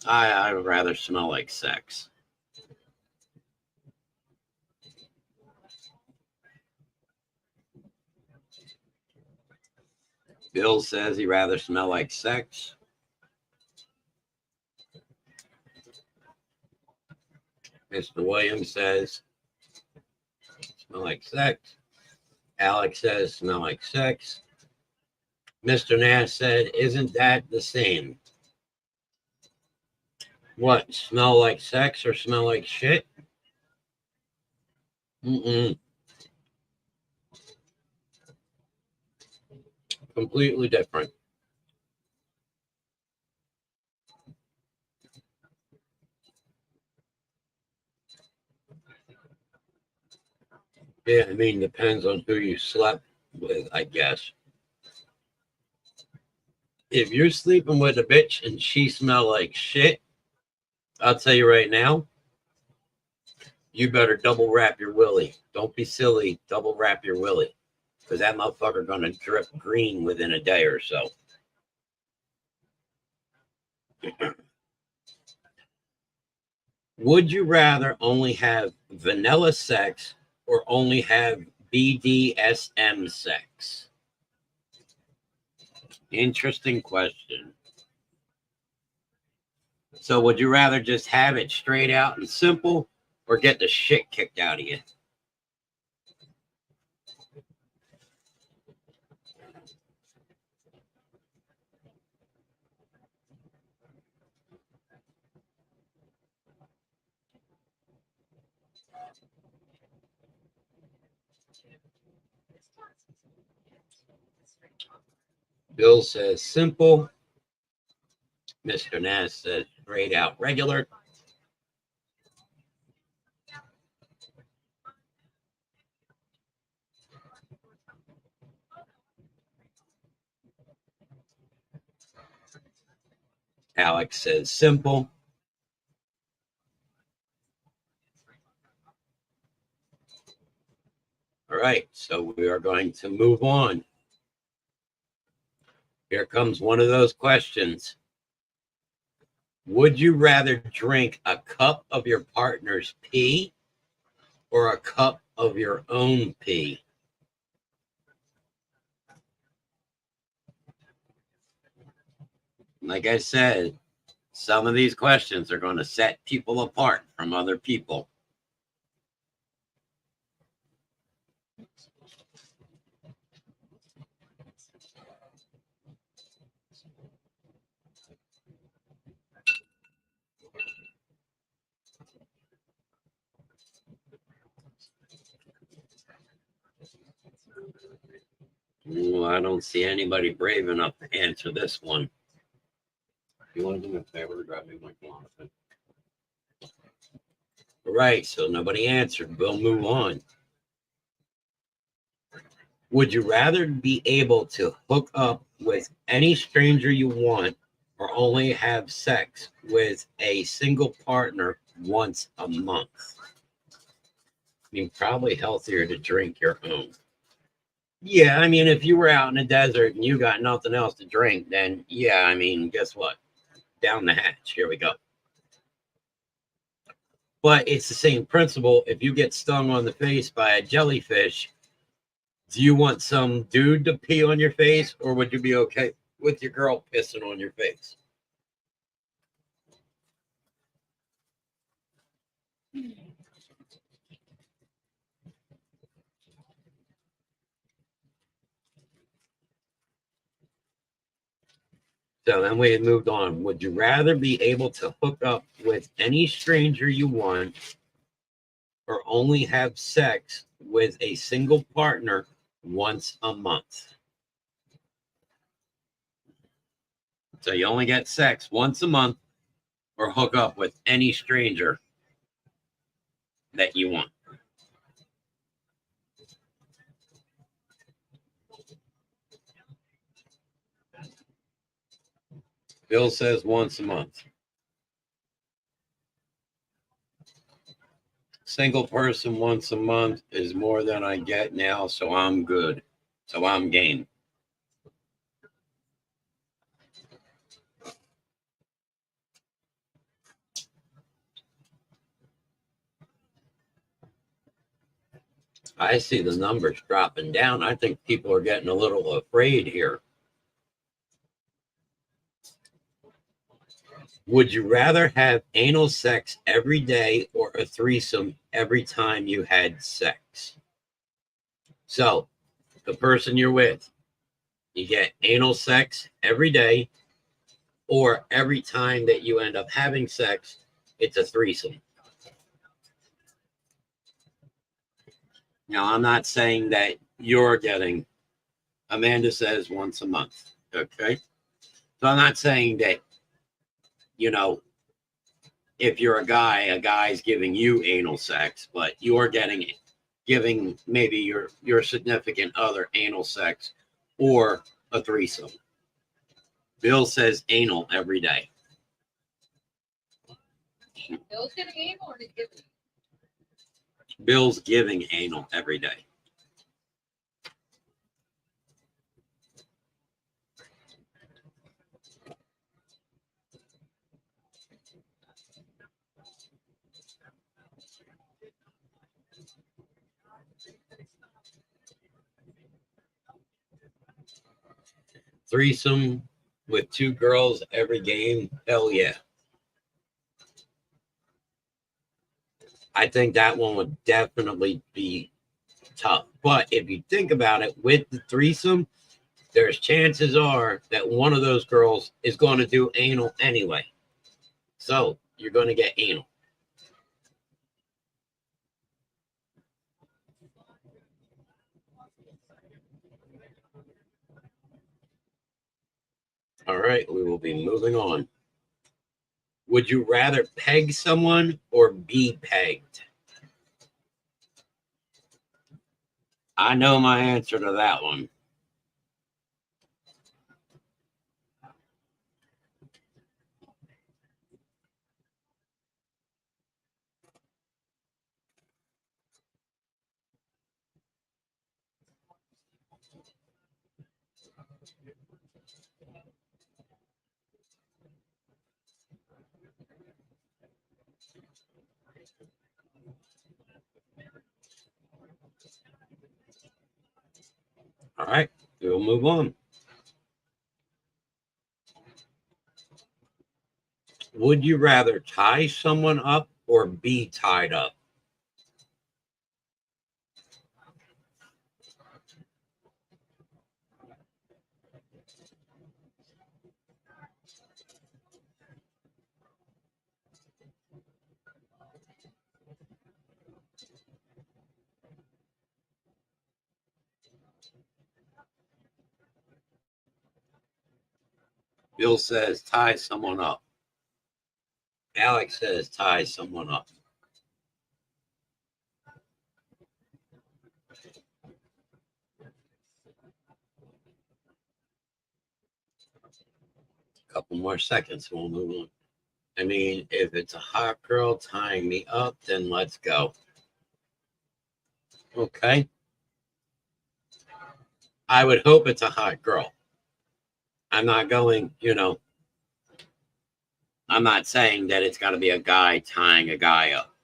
I would rather smell like sex. Bill says he'd rather smell like sex. Mr. Williams says smell like sex. Alex says smell like sex. Mr. Nash said, isn't that the same? What, smell like sex or smell like shit? Completely different. Yeah, I mean, depends on who you slept with, I guess. If you're sleeping with a bitch and she smell like shit, I'll tell you right now, you better double wrap your willy. Don't be silly. Double wrap your willy, because that motherfucker gonna drip green within a day or so. Would you rather only have vanilla sex or only have BDSM sex? Interesting question. So would you rather just have it straight out and simple or get the shit kicked out of you? Bill says simple. Mr. Nash says straight out regular. Alex says simple. All right, so we are going to move on. Here comes one of those questions. Would you rather drink a cup of your partner's pee or a cup of your own pee? Like I said, some of these questions are going to set people apart from other people. Ooh, I don't see anybody brave enough to answer this one. You want to do me a favor? Grab me my glasses. All right, so nobody answered. We'll move on. Would you rather be able to hook up with any stranger you want or only have sex with a single partner once a month? I mean, probably healthier to drink your own. Yeah, I mean, if you were out in the desert and you got nothing else to drink, then yeah, I mean, guess what? Down the hatch. Here we go. But it's the same principle. If you get stung on the face by a jellyfish, do you want some dude to pee on your face, or would you be okay with your girl pissing on your face? So then we had moved on. Would you rather be able to hook up with any stranger you want or only have sex with a single partner once a month? So you only get sex once a month or hook up with any stranger that you want. Bill says once a month. Single person once a month is more than I get now, so I'm good. So I'm game. I see the numbers dropping down. I think people are getting a little afraid here. Would you rather have anal sex every day or a threesome every time you had sex? So, the person you're with, you get anal sex every day, or every time that you end up having sex, it's a threesome. Now, I'm not saying that you're getting, Amanda says once a month. Okay. So I'm not saying that, you know, if you're a guy's giving you anal sex, but you're giving maybe your significant other anal sex or a threesome. Bill says anal every day. Bill's getting anal or is giving? Bill's giving anal every day. Threesome with 2 girls every game, hell yeah. I think that one would definitely be tough. But if you think about it, with the threesome, there's chances are that one of those girls is going to do anal anyway. So you're going to get anal. All right, we will be moving on. Would you rather peg someone or be pegged? I know my answer to that one. All right, we'll move on. Would you rather tie someone up or be tied up? Bill says tie someone up. Alex says tie someone up. A couple more seconds, we'll move on. I mean, if it's a hot girl tying me up, then let's go. Okay. I would hope it's a hot girl. I'm not going, I'm not saying that it's got to be a guy tying a guy up.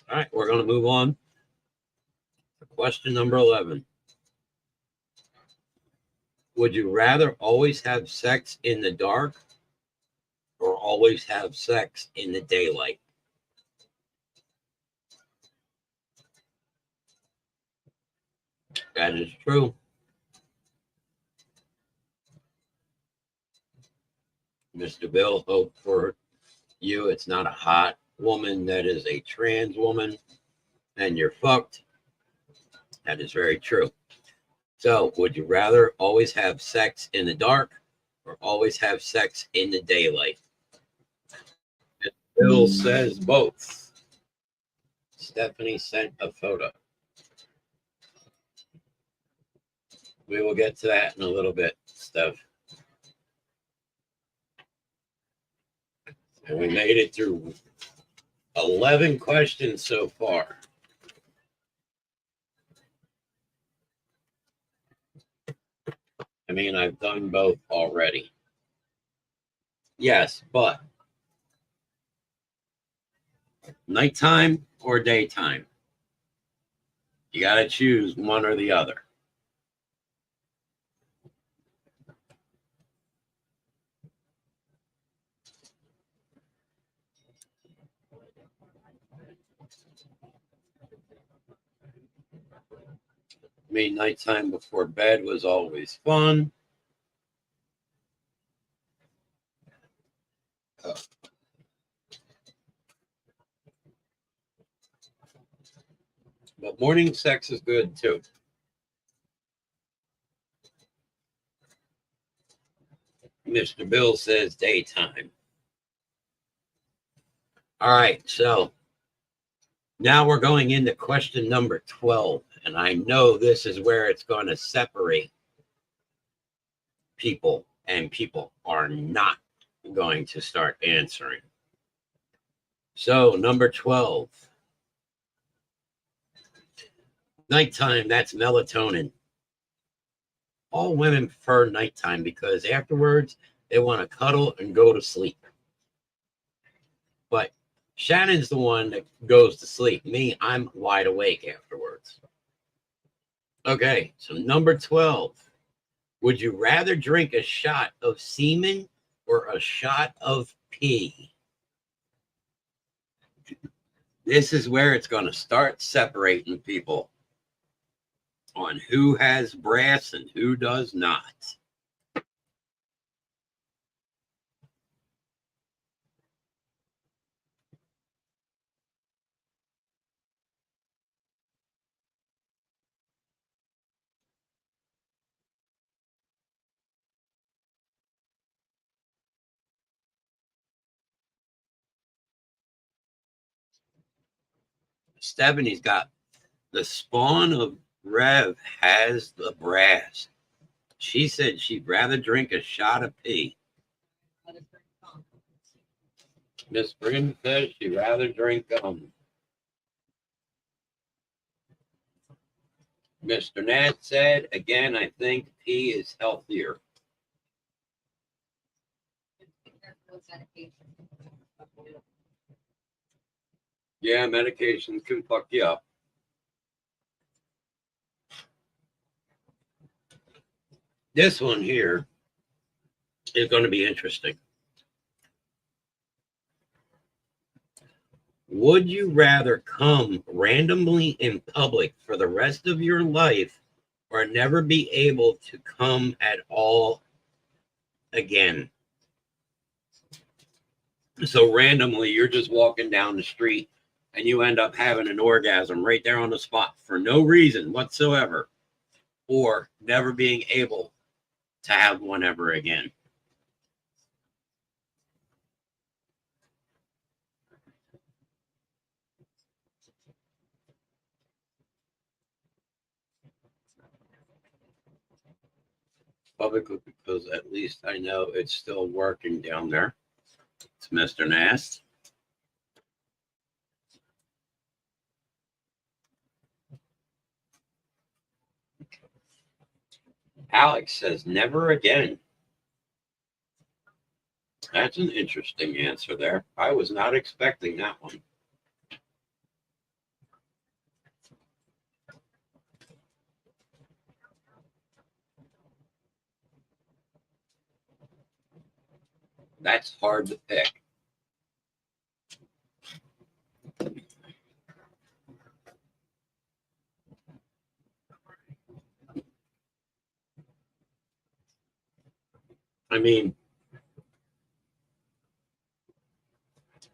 All right, we're going to move on to question number 11. Would you rather always have sex in the dark or always have sex in the daylight? That is true. Mr. Bill, hope for you it's not a hot woman that is a trans woman and you're fucked. That is very true. So, would you rather always have sex in the dark or always have sex in the daylight? Bill says both. Stephanie sent a photo. We will get to that in a little bit, stuff. And we made it through 11 questions so far. I mean, I've done both already. Yes, but nighttime or daytime? You got to choose one or the other. I mean, nighttime before bed was always fun. But morning sex is good too. Mr. Bill says daytime. All right, so now we're going into question number 12. And I know this is where it's going to separate people, and people are not going to start answering. So, number 12. Nighttime, that's melatonin. All women prefer nighttime because afterwards they want to cuddle and go to sleep. But Shannon's the one that goes to sleep. Me, I'm wide awake afterwards. Okay, so number 12. Would you rather drink a shot of semen or a shot of pee? This is where it's going to start separating people on who has brass and who does not. Stephanie's got the spawn of Rev has the brass. She said she'd rather drink a shot of pee. Miss Grimm says she'd rather drink Mr. Nat said, again, I think pee is healthier. Yeah, medications can fuck you up. This one here is going to be interesting. Would you rather come randomly in public for the rest of your life or never be able to come at all again? So randomly, you're just walking down the street and you end up having an orgasm right there on the spot for no reason whatsoever, or never being able to have one ever again. Publicly, because at least I know it's still working down there. It's Mr. Nast. Alex says never again. That's an interesting answer there. I was not expecting that one. That's hard to pick. I mean,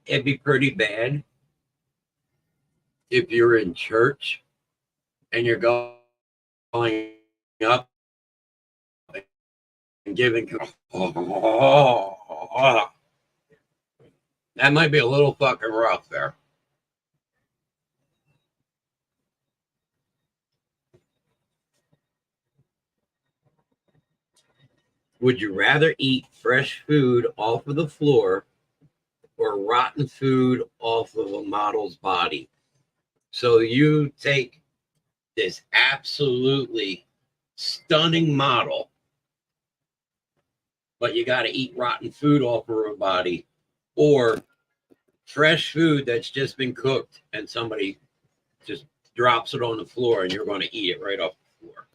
it'd be pretty bad if you're in church and you're going up and giving. That might be a little fucking rough there. Would you rather eat fresh food off of the floor or rotten food off of a model's body? So you take this absolutely stunning model, but you got to eat rotten food off of her body, or fresh food that's just been cooked and somebody just drops it on the floor and you're going to eat it right off the floor.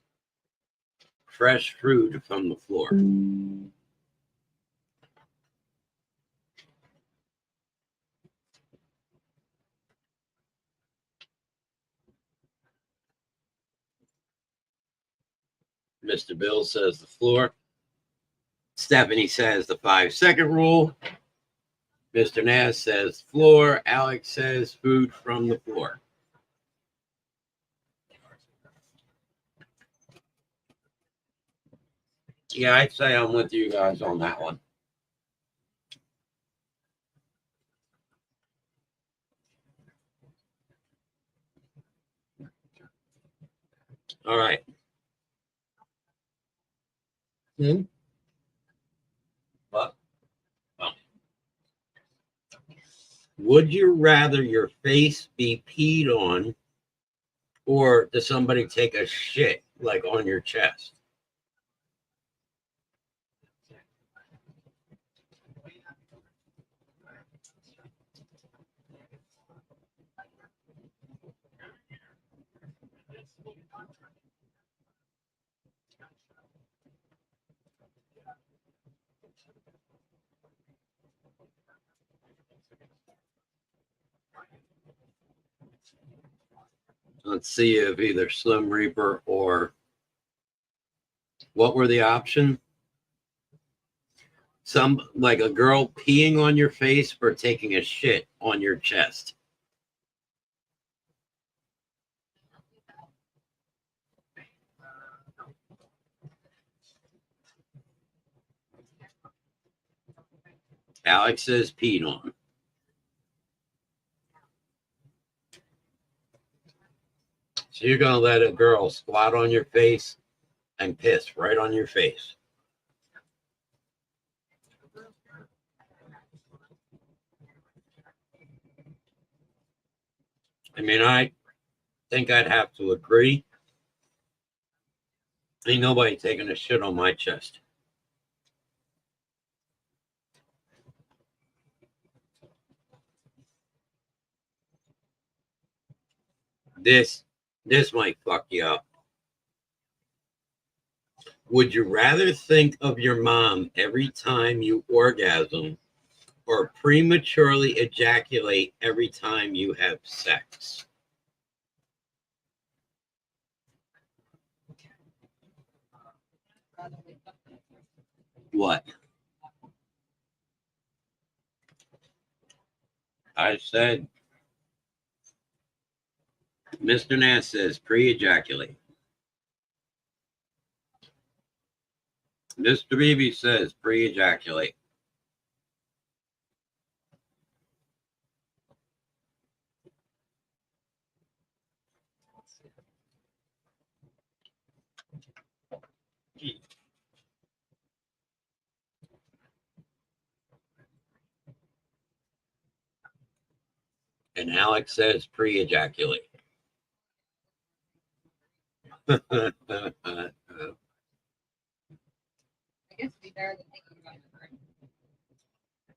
Fresh food from the floor. Mr. Bill says the floor. Stephanie says the 5-second rule. Mr. Nass says floor. Alex says food from the floor. Yeah, I'd say I'm with you guys on that one. All right. What? Well, would you rather your face be peed on, or does somebody take a shit like on your chest? Let's see if either Slim Reaper or what were the option? Some like a girl peeing on your face or taking a shit on your chest. Alex says peed on. So you're going to let a girl squat on your face and piss right on your face. I mean, I think I'd have to agree. Ain't nobody taking a shit on my chest. This might fuck you up. Would you rather think of your mom every time you orgasm or prematurely ejaculate every time you have sex? What? I said, Mr. Nass says pre-ejaculate. Mr. Beebe says pre-ejaculate. And Alex says pre-ejaculate. I guess it'd be better than thinking about it.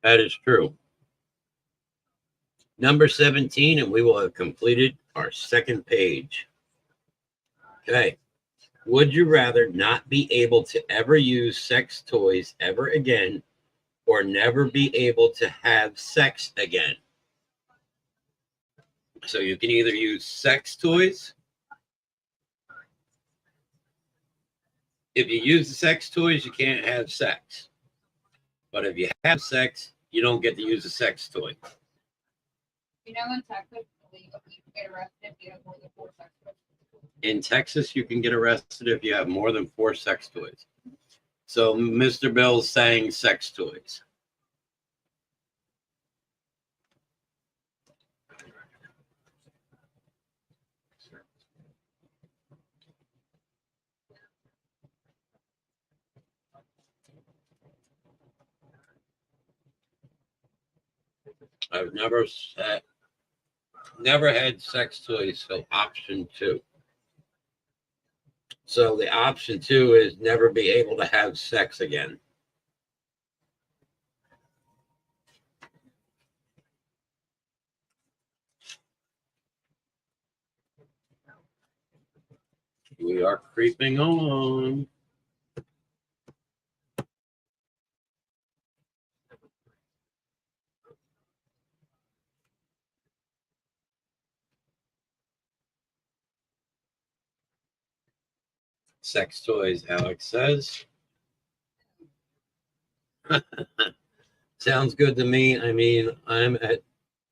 That is true. Number 17, and we will have completed our second page. Okay. Would you rather not be able to ever use sex toys ever again, or never be able to have sex again? So you can either use sex toys. If you use the sex toys, you can't have sex. But if you have sex, you don't get to use a sex toy. You know, in Texas, you can get arrested if you have more than 4 sex toys. In Texas, you can get arrested if you have more than 4 sex toys. So Mr. Bill's saying sex toys. I've never had sex toys, so option 2. So the option 2 is never be able to have sex again. We are creeping on. Sex toys, Alex says. Sounds good to me. I mean, I'm at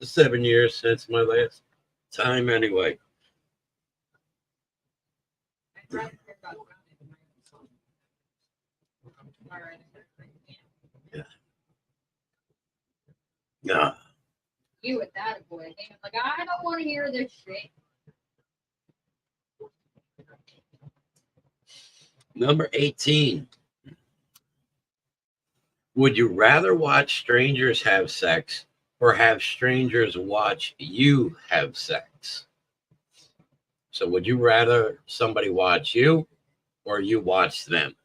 7 years since my last time anyway. Yeah. You with that boy. Like, I don't want to hear this shit. Number 18. Would you rather watch strangers have sex or have strangers watch you have sex? So would you rather somebody watch you or you watch them?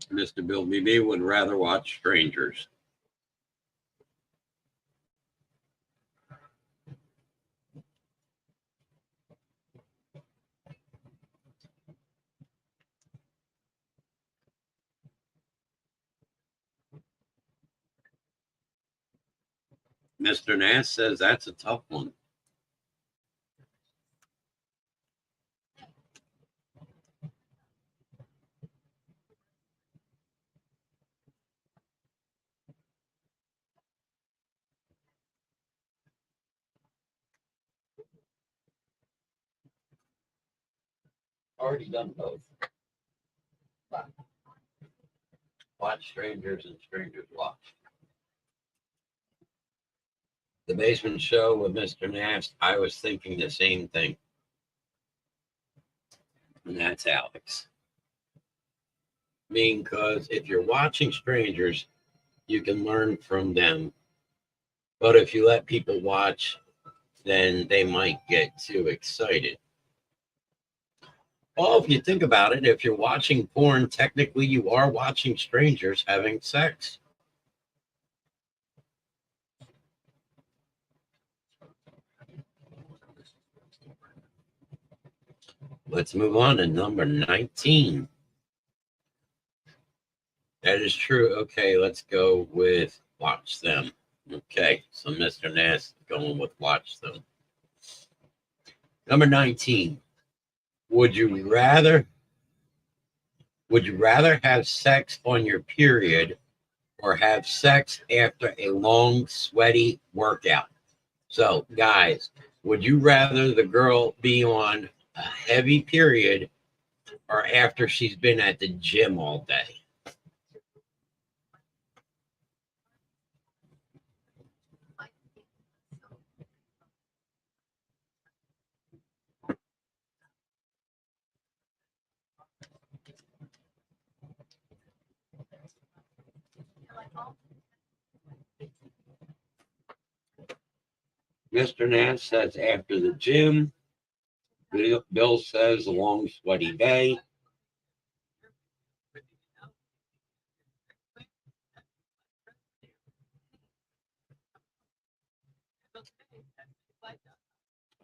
Mr. Bill BB would rather watch strangers. Mr. Nass says that's a tough one. Already done both. Watch strangers and strangers watch. The Basement Show with Mr. Nast, I was thinking the same thing. And that's Alex. Because if you're watching strangers, you can learn from them. But if you let people watch, then they might get too excited. Well, if you think about it, if you're watching porn, technically you are watching strangers having sex. Let's move on to number 19. That is true. Okay, let's go with watch them. Okay, so Mr. Nass going with watch them. Number 19. Would you rather have sex on your period or have sex after a long, sweaty workout? So, guys, would you rather the girl be on a heavy period or after she's been at the gym all day? Mr. Nance says after the gym. Bill says a long, sweaty day.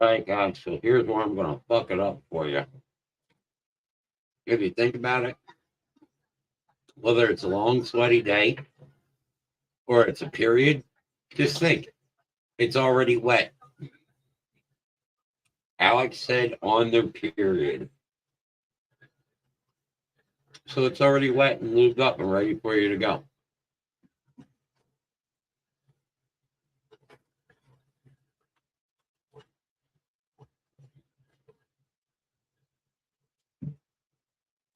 All right, guys, so here's where I'm going to fuck it up for you. If you think about it, whether it's a long, sweaty day or it's a period, just think it's already wet. Alex said on their period. So it's already wet and lubed up and ready for you to go.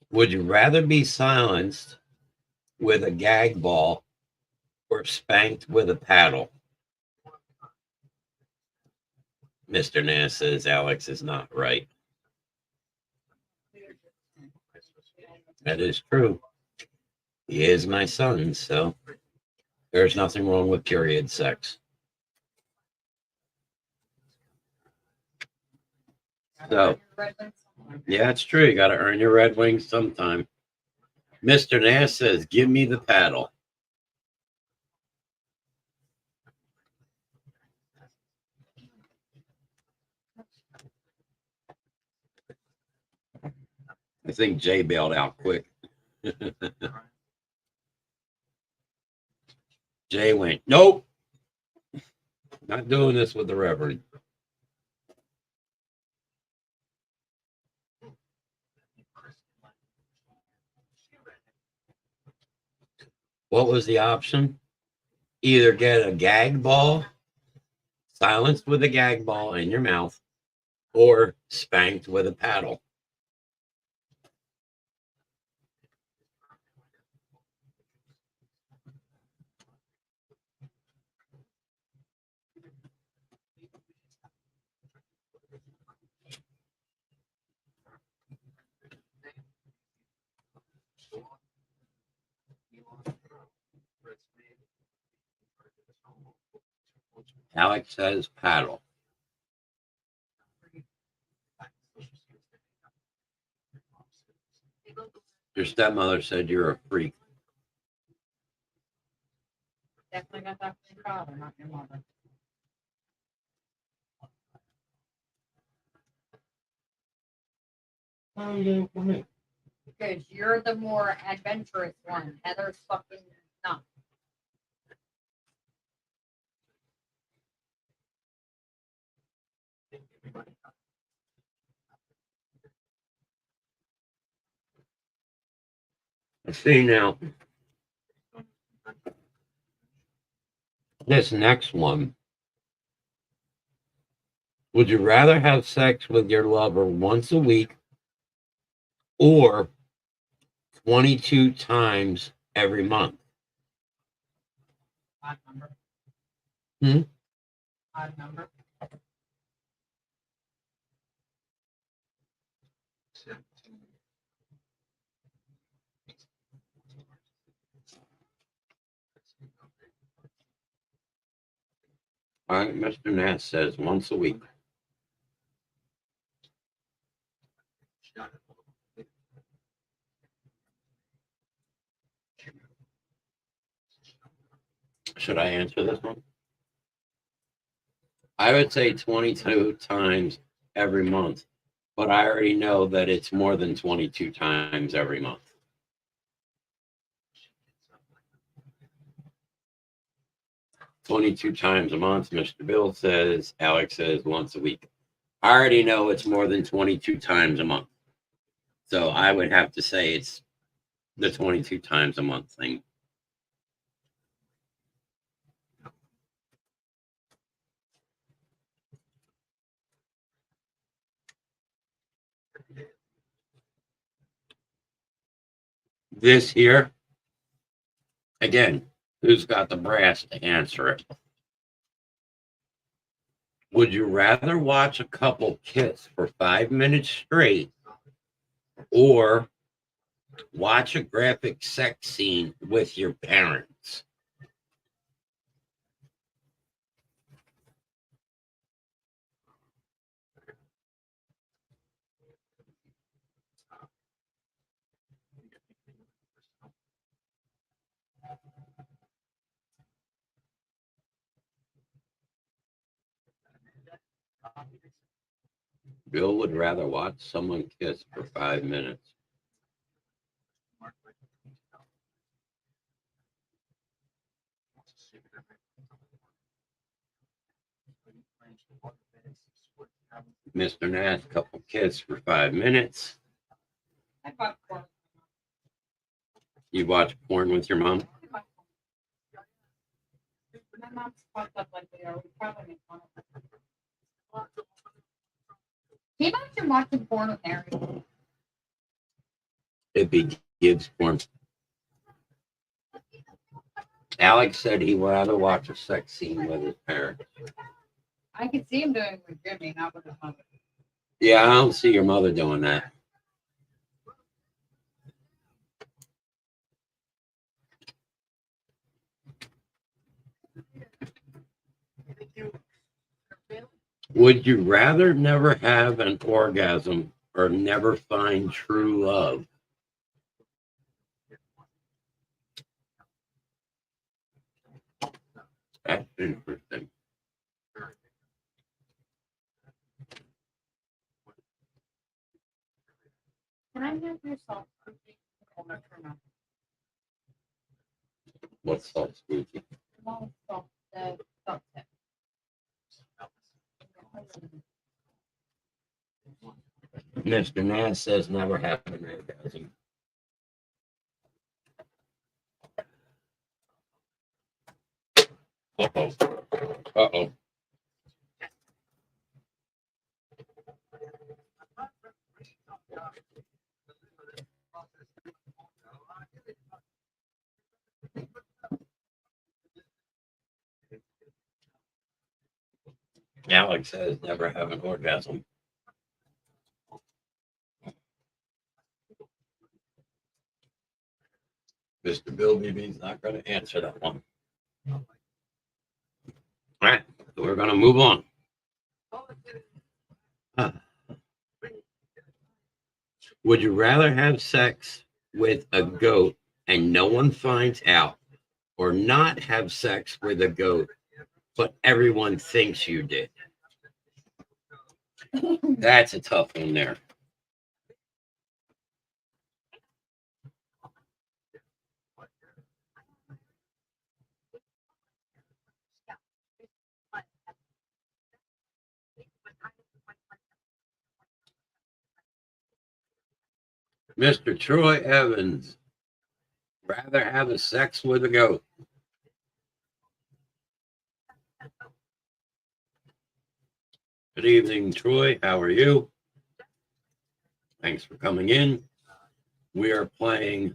Would you rather be silenced with a gag ball or spanked with a paddle? Mr. Nass says Alex is not right. That is true. He is my son, so there's nothing wrong with period sex. So, yeah, it's true. You got to earn your Red Wings sometime. Mr. Nass says, give me the paddle. I think Jay bailed out quick. Jay went, nope. Not doing this with the Reverend. What was the option? Either get a gag ball, silenced with a gag ball in your mouth, or spanked with a paddle. Alex says paddle. Your stepmother said you're a freak. Definitely got that from your father, not your mother. How are you doing for me? Because you're the more adventurous one. Heather's fucking not. Let's see now. This next one. Would you rather have sex with your lover once a week or 22 times every month? Odd number. Hmm? Odd number. All right, Mr. Nass says once a week. Should I answer this one? I would say 22 times every month, but I already know that it's more than 22 times every month. "22 times a month," Mr. Bill says. Alex says once a week. I already know it's more than 22 times a month. So I would have to say it's the 22 times a month thing. This here, again, who's got the brass to answer it? Would you rather watch a couple kiss for 5 minutes straight or watch a graphic sex scene with your parents? Bill would rather watch someone kiss for 5 minutes. Mr. Nash, couple kiss for 5 minutes. I bought porn. You watch porn with your mom? My mom's fucked up like we are. We probably make fun of her. Can you imagine watching porn with Harry? It'd be Gibbs porn. Alex said he would rather watch a sex scene with his parents. I could see him doing it with Jimmy, not with his mother. Yeah, I don't see your mother doing that. Would you rather never have an orgasm or never find true love? That's interesting. Can I have your salt cookie? What's salt squeaky? Salt, the salt tip. Mr. Nass says never have an orgasm. Uh-oh. Uh-oh. Alex says never have an orgasm. Mr. Bill BB's not going to answer that one. All right, so we're going to move on. Would you rather have sex with a goat and no one finds out, or not have sex with a goat, but everyone thinks you did? That's a tough one there. Mr. Troy Evans, rather have a sex with a goat. Good evening, Troy. How are you? Thanks for coming in. We are playing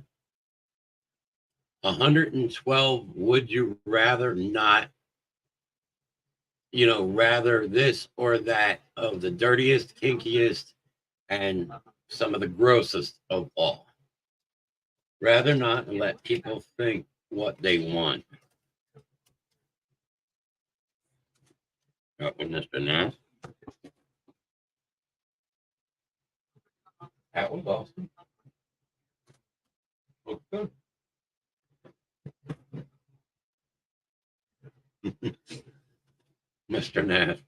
112 Would You Rather Not, rather this or that of the dirtiest, kinkiest, and some of the grossest of all. Rather not and let people think what they want. That one, Mr. Nass. That was awesome. Looks good. Mr. Nass.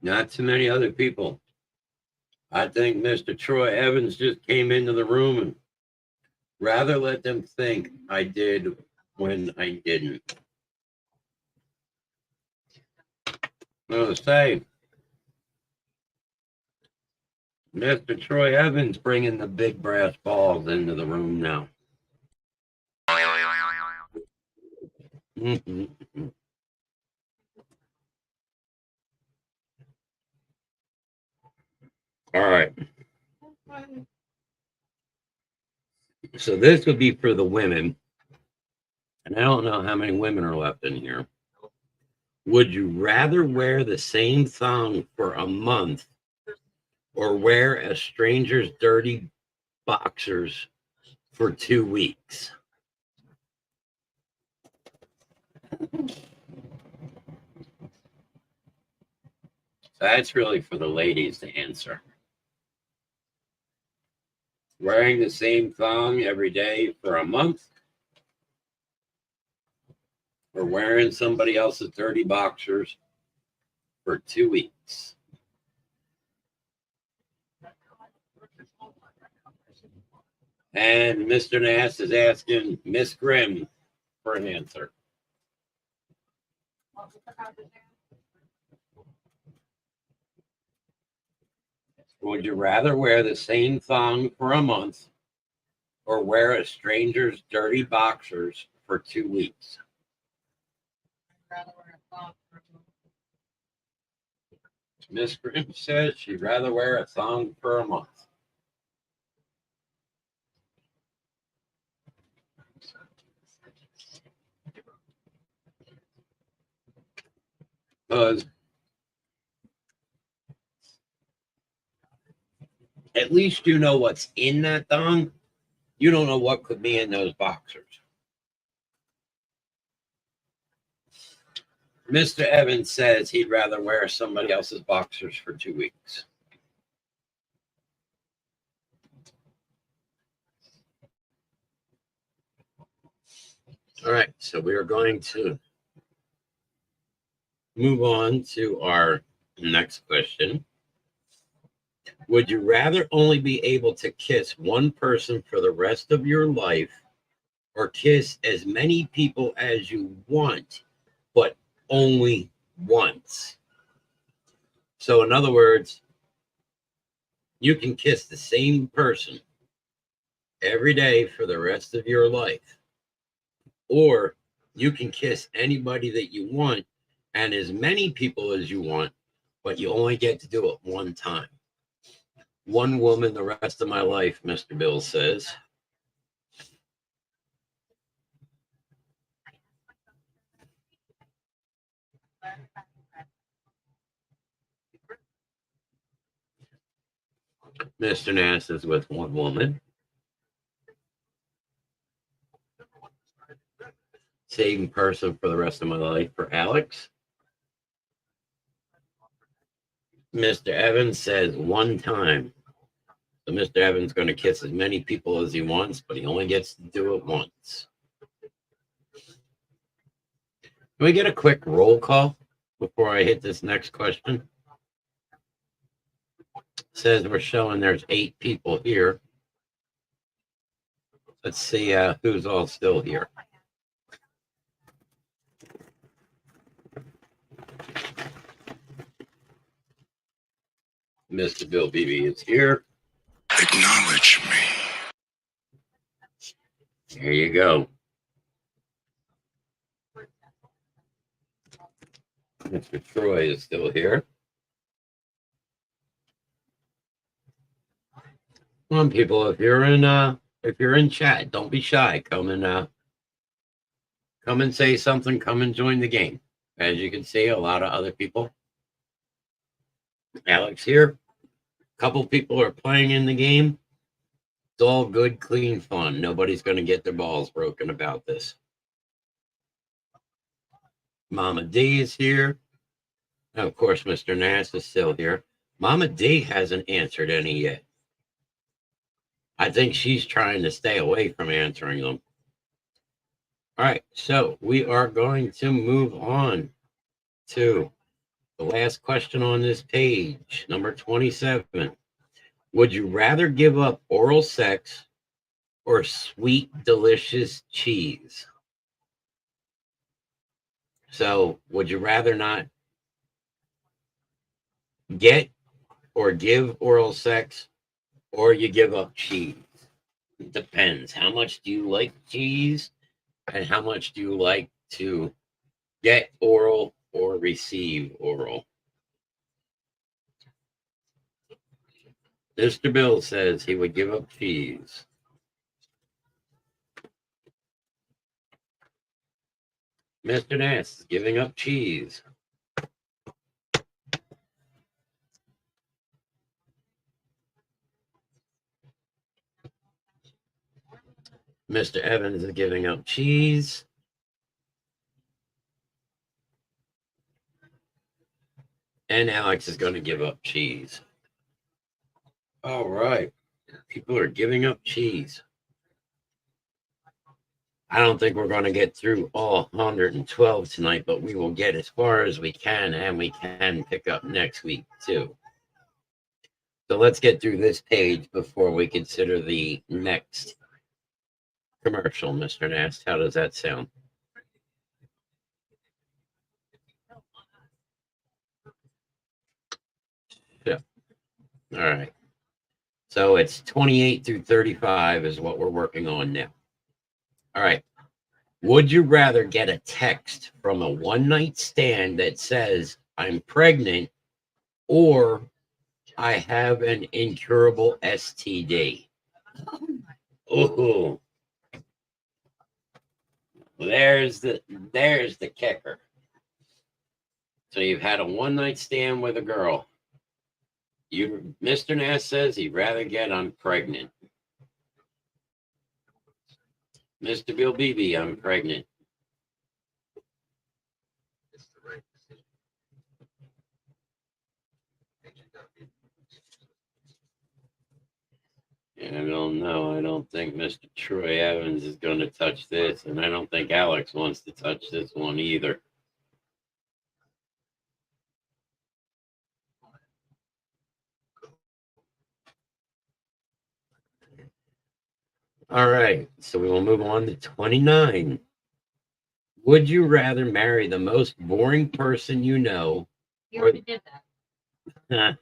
Not too many other people. I think Mr. Troy Evans just came into the room and rather let them think I did when I didn't. I'm going to say, Mr. Troy Evans bringing the big brass balls into the room now. All right. So this would be for the women. And I don't know how many women are left in here. Would you rather wear the same thong for a month or wear a stranger's dirty boxers for 2 weeks? That's really for the ladies to answer. Wearing the same thong every day for a month, or wearing somebody else's dirty boxers for 2 weeks. And Mr. Nass is asking Miss Grimm for an answer. Would you rather wear the same thong for a month or wear a stranger's dirty boxers for 2 weeks? Miss Grimm says she'd rather wear a thong for a month. Because at least you know what's in that thong. You don't know what could be in those boxers. Mr. Evans says he'd rather wear somebody else's boxers for 2 weeks. All right, so we are going to move on to our next question. Would you rather only be able to kiss one person for the rest of your life, or kiss as many people as you want, but only once? So in other words, you can kiss the same person every day for the rest of your life, or you can kiss anybody that you want and as many people as you want, but you only get to do it one time. One woman the rest of my life, Mr. Bill says. Mr. Nass is with one woman. Same person for the rest of my life for Alex. Mr. Evans says one time. So Mr. Evans is going to kiss as many people as he wants, but he only gets to do it once. Can we get a quick roll call before I hit this next question? It says we're showing there's 8 people here. Let's see who's all still here. Mr. Bill Beebe is here. Acknowledge me. There you go. Mr. Troy is still here. Come on, people. If you're in chat, don't be shy. Come and say something. Come and join the game. As you can see, a lot of other people. Alex here. A couple people are playing in the game. It's all good, clean fun. Nobody's going to get their balls broken about this. Mama D is here. And of course, Mr. Nass is still here. Mama D hasn't answered any yet. I think she's trying to stay away from answering them. All right, so we are going to move on to the last question on this page, number 27. Would you rather give up oral sex or sweet, delicious cheese? So, would you rather not get or give oral sex, or you give up cheese? It depends. How much do you like cheese, and how much do you like to get oral or receive oral? Mr. Bill says he would give up cheese. Mr. Nass is giving up cheese. Mr. Evans is giving up cheese. And Alex is going to give up cheese. All right. People are giving up cheese. I don't think we're going to get through all 112 tonight, but we will get as far as we can, and we can pick up next week too. So let's get through this page before we consider the next commercial, Mr. Nast. How does that sound? Yeah. All right. So it's 28 through 35 is what we're working on now. All right. Would you rather get a text from a one-night stand that says, I'm pregnant, or I have an incurable STD? Oh, there's the kicker. So you've had a one-night stand with a girl. Mr. Nass says he'd rather get I'm pregnant. Mr. Bill Beebe, I'm pregnant. And I don't know. I don't think Mr. Troy Evans is going to touch this, and I don't think Alex wants to touch this one either. All right, so we will move on to 29. Would you rather marry the most boring person you know? You already did that.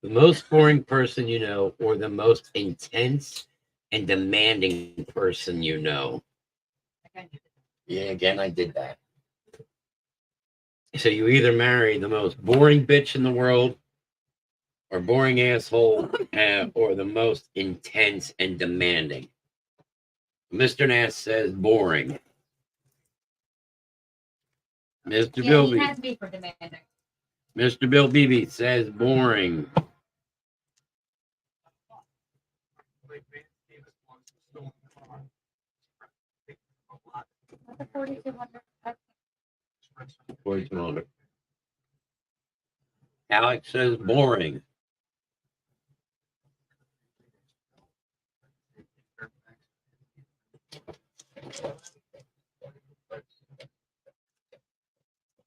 The most boring person you know, or the most intense and demanding person you know? Yeah, again, I did that. So you either marry the most boring bitch in the world, or boring asshole, or the most intense and demanding. Mr. Nass says boring. Mr. Yeah, Bill he Beebe. has me for demanding. Mr. Bill Beebe says boring. What's a 4200? 4200. Alex says boring.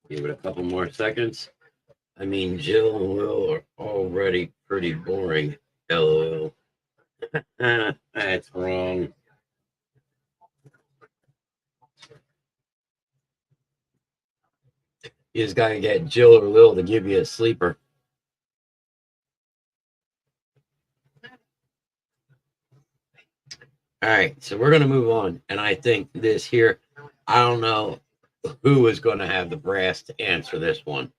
Give it a couple more seconds. I mean, Jill and Will are already pretty boring. LOL. That's wrong. You just gotta get Jill or Lil to give you a sleeper. All right, so we're gonna move on, and I think this here, I don't know who is gonna have the brass to answer this one.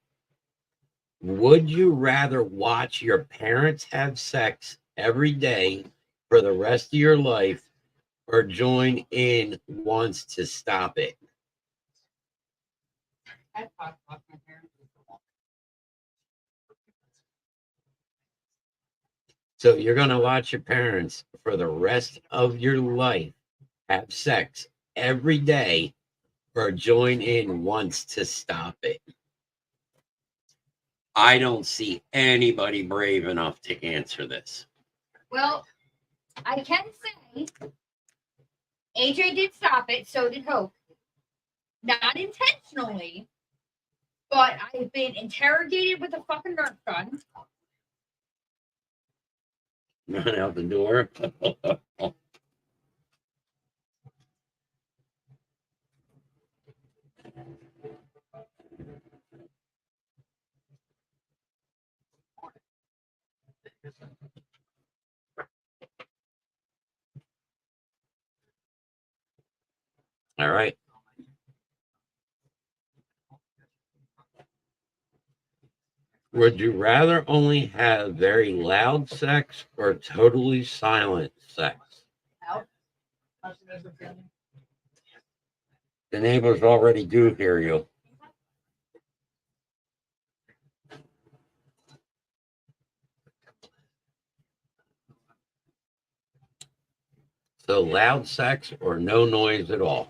Would you rather watch your parents have sex every day for the rest of your life, or join in once to stop it? I've talked about my parents. So you're going to watch your parents for the rest of your life have sex every day, or join in once to stop it? I don't see anybody brave enough to answer this. Well, I can say AJ did stop it, so did Hope. Not intentionally, but I've been interrogated with a fucking Nerf gun. Run out the door. All right. Would you rather only have very loud sex or totally silent sex? Out. The neighbors already do hear you. So loud sex or no noise at all?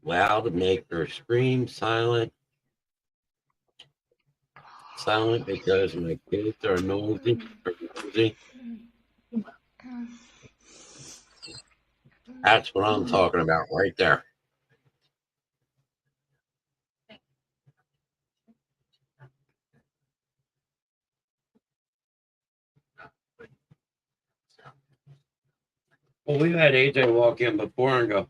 Loud make her scream. Silent. Silent because my kids are noisy. That's what I'm talking about right there. Well, we've had AJ walk in before and go,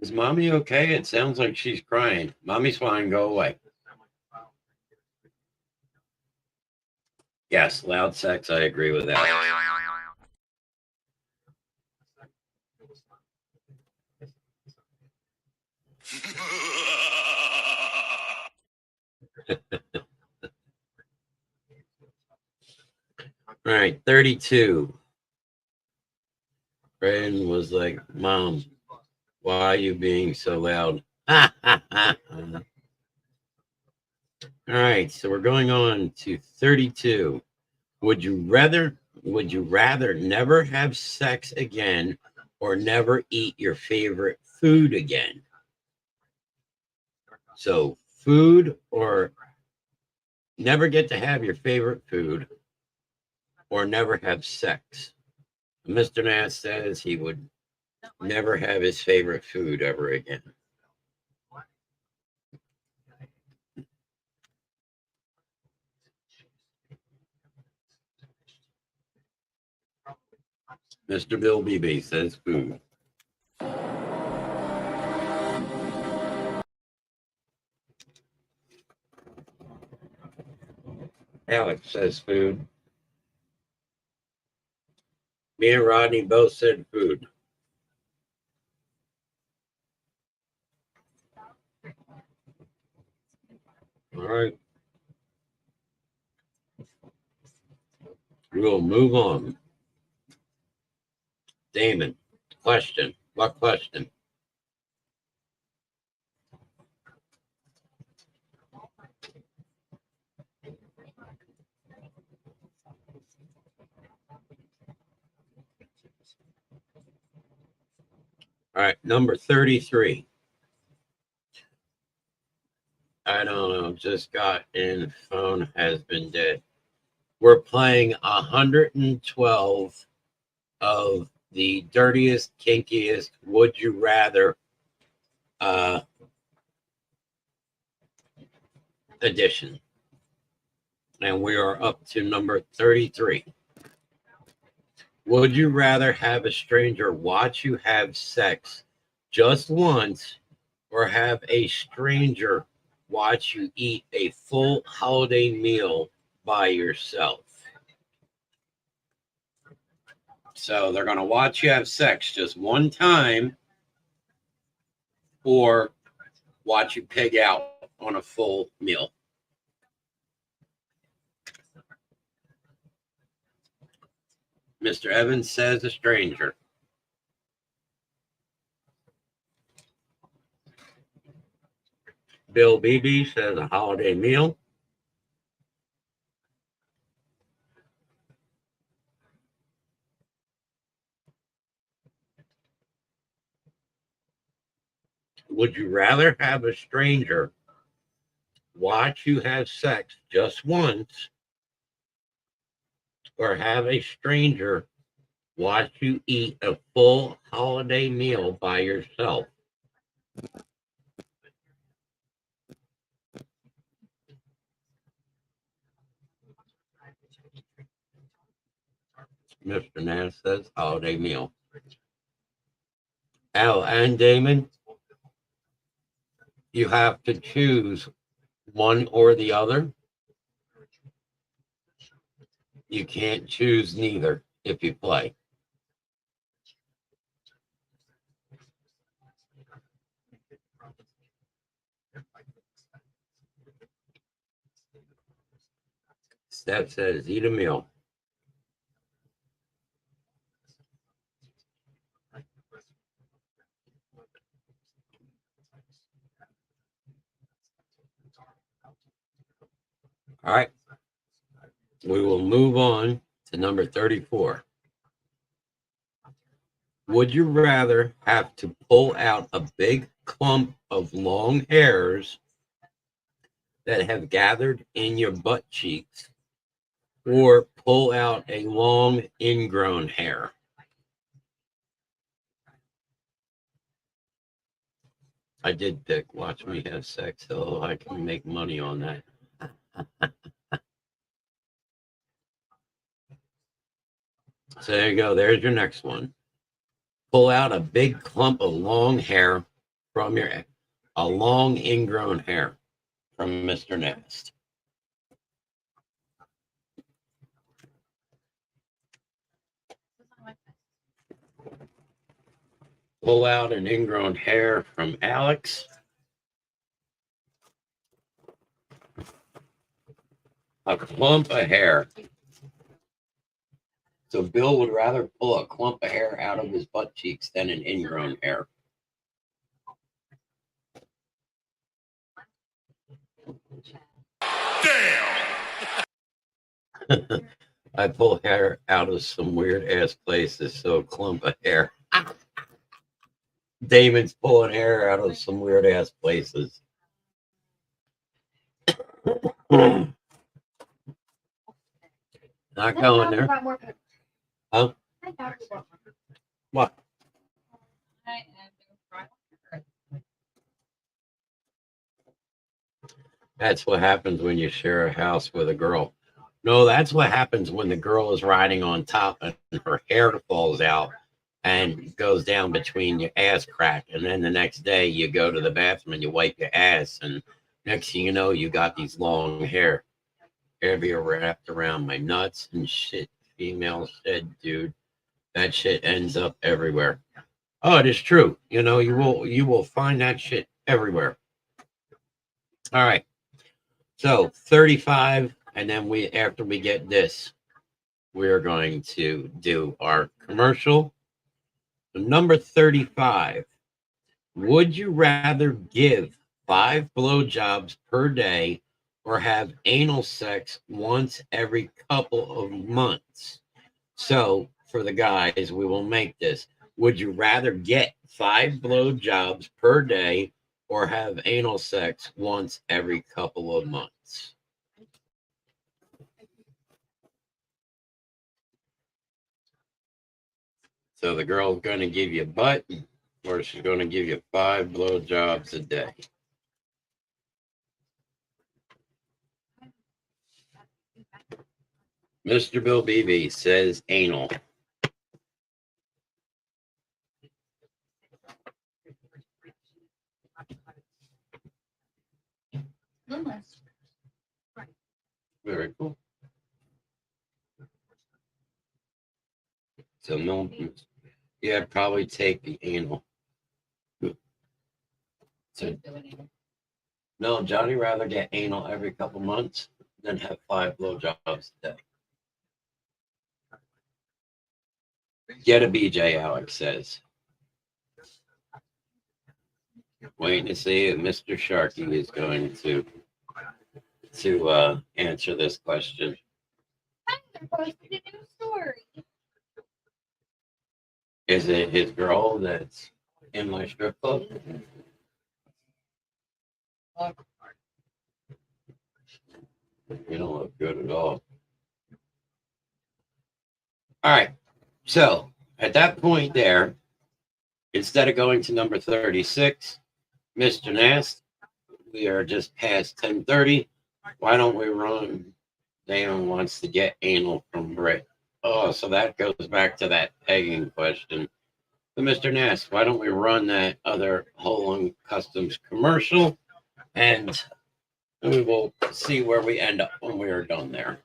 "Is mommy okay? It sounds like she's crying." Mommy's fine. Go away. Yes, loud sex. I agree with that. All right, 32. Brandon was like, Mom, why are you being so loud? All right, so we're going on to 32. Would you rather never have sex again or never eat your favorite food again? So food, or never get to have your favorite food, or never have sex. Mr. Nass says he would never have his favorite food ever again. Mr. Bill Beebe says food. Alex says food. Me and Rodney both said food. All right. We'll move on. Damon, question. What question? All right, number 33. I don't know, just got in, phone has been dead. We're playing 112 of the dirtiest, kinkiest, would you rather edition. And we are up to number 33. Would you rather have a stranger watch you have sex just once, or have a stranger watch you eat a full holiday meal by yourself? So they're going to watch you have sex just one time, or watch you pig out on a full meal. Mr. Evans says a stranger. Bill Beebe says a holiday meal. Would you rather have a stranger watch you have sex just once, or have a stranger watch you eat a full holiday meal by yourself? Mr. Nance says holiday meal. Al and Damon, you have to choose one or the other. You can't choose neither if you play. Steph says eat a meal. All right. We will move on to number 34. Would you rather have to pull out a big clump of long hairs that have gathered in your butt cheeks, or pull out a long ingrown hair? I did pick watch me have sex, so I can make money on that. So there you go. There's your next one. Pull out a big clump of long hair from your, a long ingrown hair from Mr. Nest. Pull out an ingrown hair from Alex. A clump of hair So Bill would rather pull a clump of hair out of his butt cheeks than an ingrown hair. Damn! I pull hair out of some weird ass places, so a clump of hair. Damon's pulling hair out of some weird ass places. Not going there. Huh? What? That's what happens when you share a house with a girl. No, that's what happens when the girl is riding on top and her hair falls out and goes down between your ass crack. And then the next day you go to the bathroom and you wipe your ass. And next thing you know, you got these long hair. Hair wrapped around my nuts and shit. Female said, dude, that shit ends up everywhere. Oh, it is true. You know, you will find that shit everywhere. All right. So 35, and then after we get this, we're going to do our commercial. So number 35. Would you rather give 5 blowjobs per day or have anal sex once every couple of months? So for the guys, we will make this. Would you rather get 5 blowjobs per day or have anal sex once every couple of months? So the girl's going to give you a butt, or she's going to give you 5 blowjobs a day. Mr. Bill BB says anal. Very cool. So no, yeah, probably take the anal. So, no, Johnny rather get anal every couple months than have 5 blowjobs a day. Get a BJ, Alex says. Waiting to see if Mr. Sharkey is going to answer this question. Tyler posted a new story. Is it his girl that's in my strip club? You don't look good at all. All right. So at that point there, instead of going to number 36, Mr. Nast, we are just past 10:30. Why don't we run? Damon wants to get anal from Britt. Oh, so that goes back to that pegging question. So Mr. Nast, why don't we run that other Holland Customs commercial, and we will see where we end up when we are done there.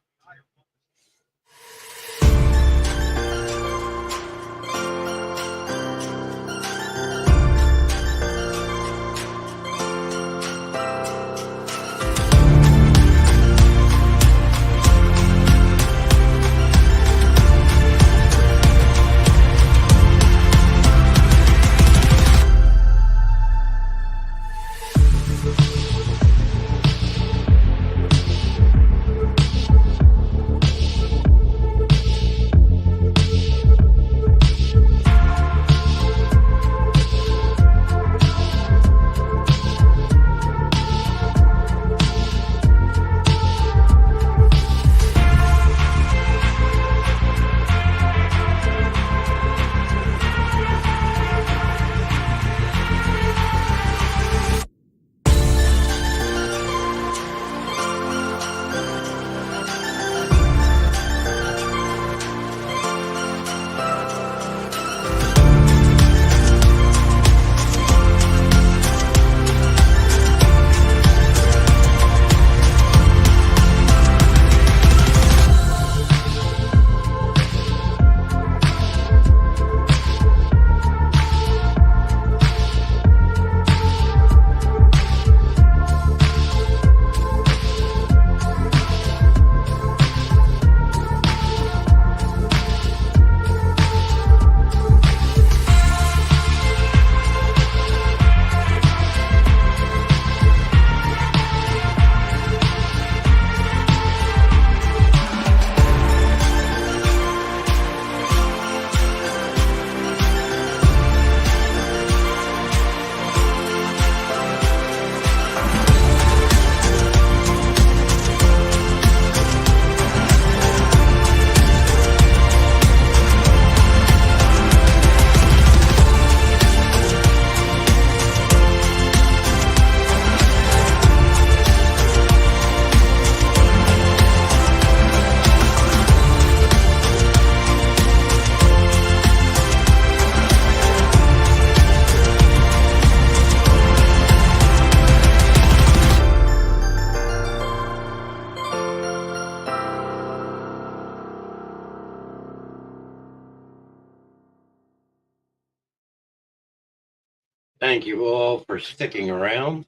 thank you all for sticking around.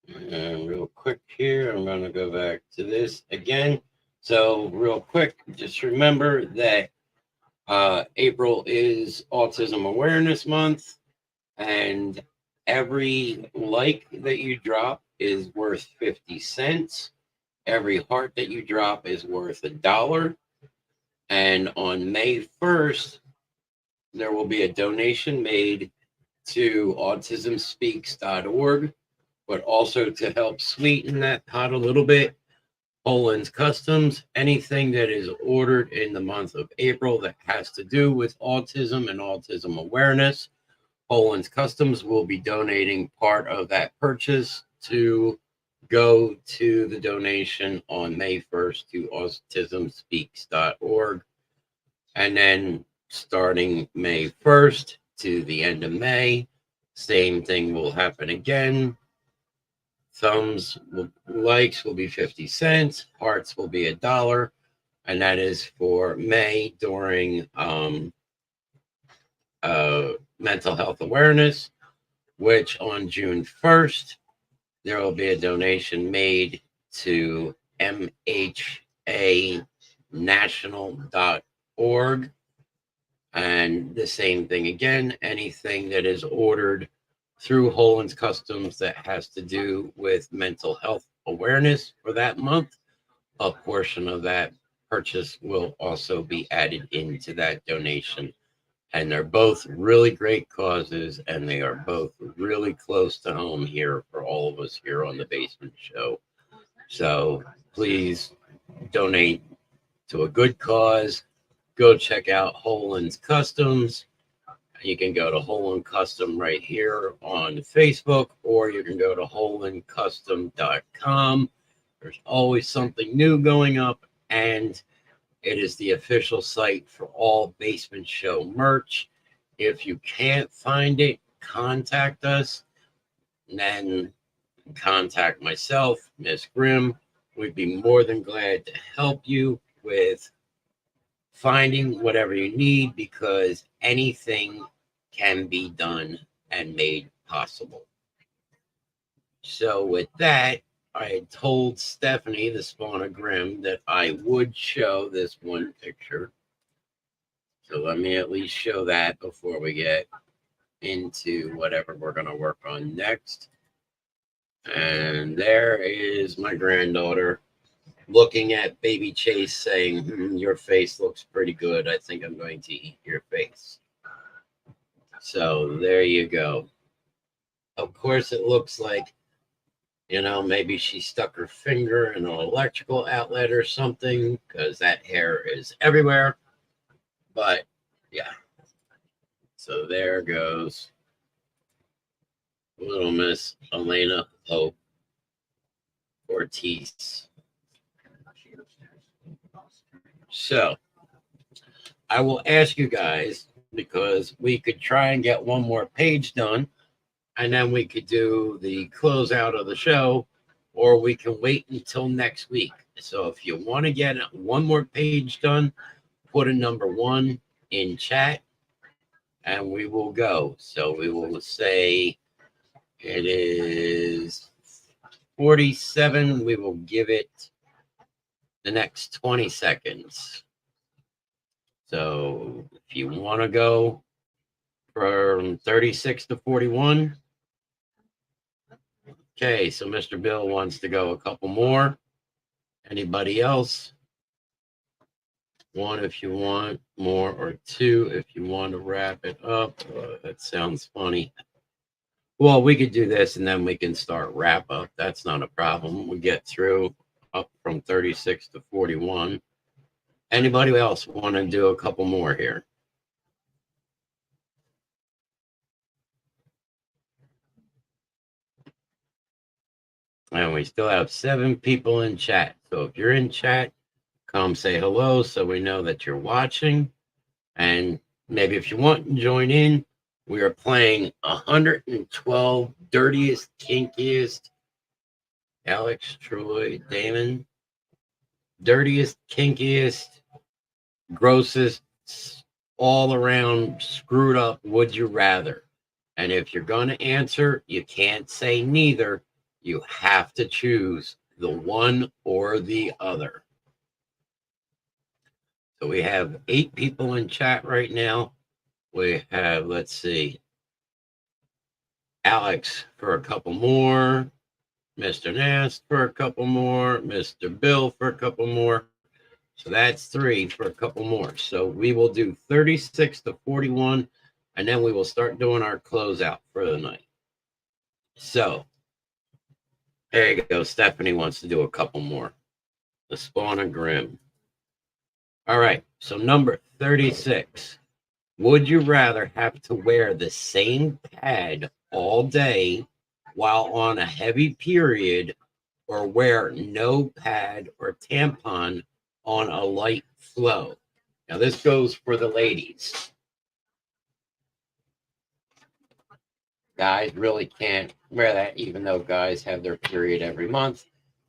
And real quick here, I'm going to go back to this again. So, real quick, just remember that April is Autism Awareness Month, and every like that you drop is worth 50 cents. Every heart that you drop is worth $1. And on May 1st, there will be a donation made to autismspeaks.org, but also to help sweeten that pot a little bit, Poland's Customs, anything that is ordered in the month of April that has to do with autism and autism awareness, Poland's Customs will be donating part of that purchase to go to the donation on May 1st to autismspeaks.org. And then starting May 1st to the end of May, same thing will happen again. Likes will be 50 cents, hearts will be $1, and that is for May during mental health awareness, which on June 1st, there will be a donation made to mhanational.org. And the same thing again, anything that is ordered through Poland's Customs that has to do with mental health awareness for that month, a portion of that purchase will also be added into that donation. And they're both really great causes, and they are both really close to home here for all of us here on the Basement Show. So please donate to a good cause. Go check out Poland's Customs. You can go to Holland Custom right here on Facebook, or you can go to hollandcustom.com. There's always something new going up, and it is the official site for all Basement Show merch. If you can't find it, contact us, and then contact myself, Miss Grimm. We'd be more than glad to help you with finding whatever you need, because anything can be done and made possible. So with that, I had told Stephanie, the Spawner Grimm, that I would show this one picture. So let me at least show that before we get into whatever we're going to work on next. And there is my granddaughter looking at baby Chase saying, your face looks pretty good. I think I'm going to eat your face. So there you go. Of course, it looks like, maybe she stuck her finger in an electrical outlet or something, because that hair is everywhere. But yeah. So there goes little Miss Elena Hope Ortiz. So I will ask you guys, because we could try and get one more page done, and then we could do the closeout of the show, or we can wait until next week. So if you want to get one more page done, put a number 1 in chat, and we will go. So we will say it is 47. We will give it the next 20 seconds. So if you want to go from 36 to 41. Okay, so Mr. Bill wants to go a couple more. Anybody else? 1 if you want more, or 2 if you want to wrap it up. That sounds funny. Well, we could do this and then we can start wrap up. That's not a problem. We get through up from 36 to 41. Anybody else want to do a couple more here? And we still have 7 people in chat. So if you're in chat, come say hello so we know that you're watching. And maybe if you want to join in, we are playing 112 dirtiest, kinkiest, Alex, Troy, Damon, dirtiest, kinkiest, grossest, all around screwed up would you rather. And if you're going to answer, you can't say neither. You have to choose the one or the other. So we have 8 people in chat right now. We have, let's see, Alex for a couple more, Mr. Nast for a couple more, Mr. Bill for a couple more. So that's 3 for a couple more. So we will do 36 to 41, and then we will start doing our closeout for the night. So there you go. Stephanie wants to do a couple more. The Spawn of Grimm. All right. So number 36. Would you rather have to wear the same pad all day while on a heavy period, or wear no pad or tampon on a light flow? Now this goes for the ladies. Guys really can't wear that, even though guys have their period every month.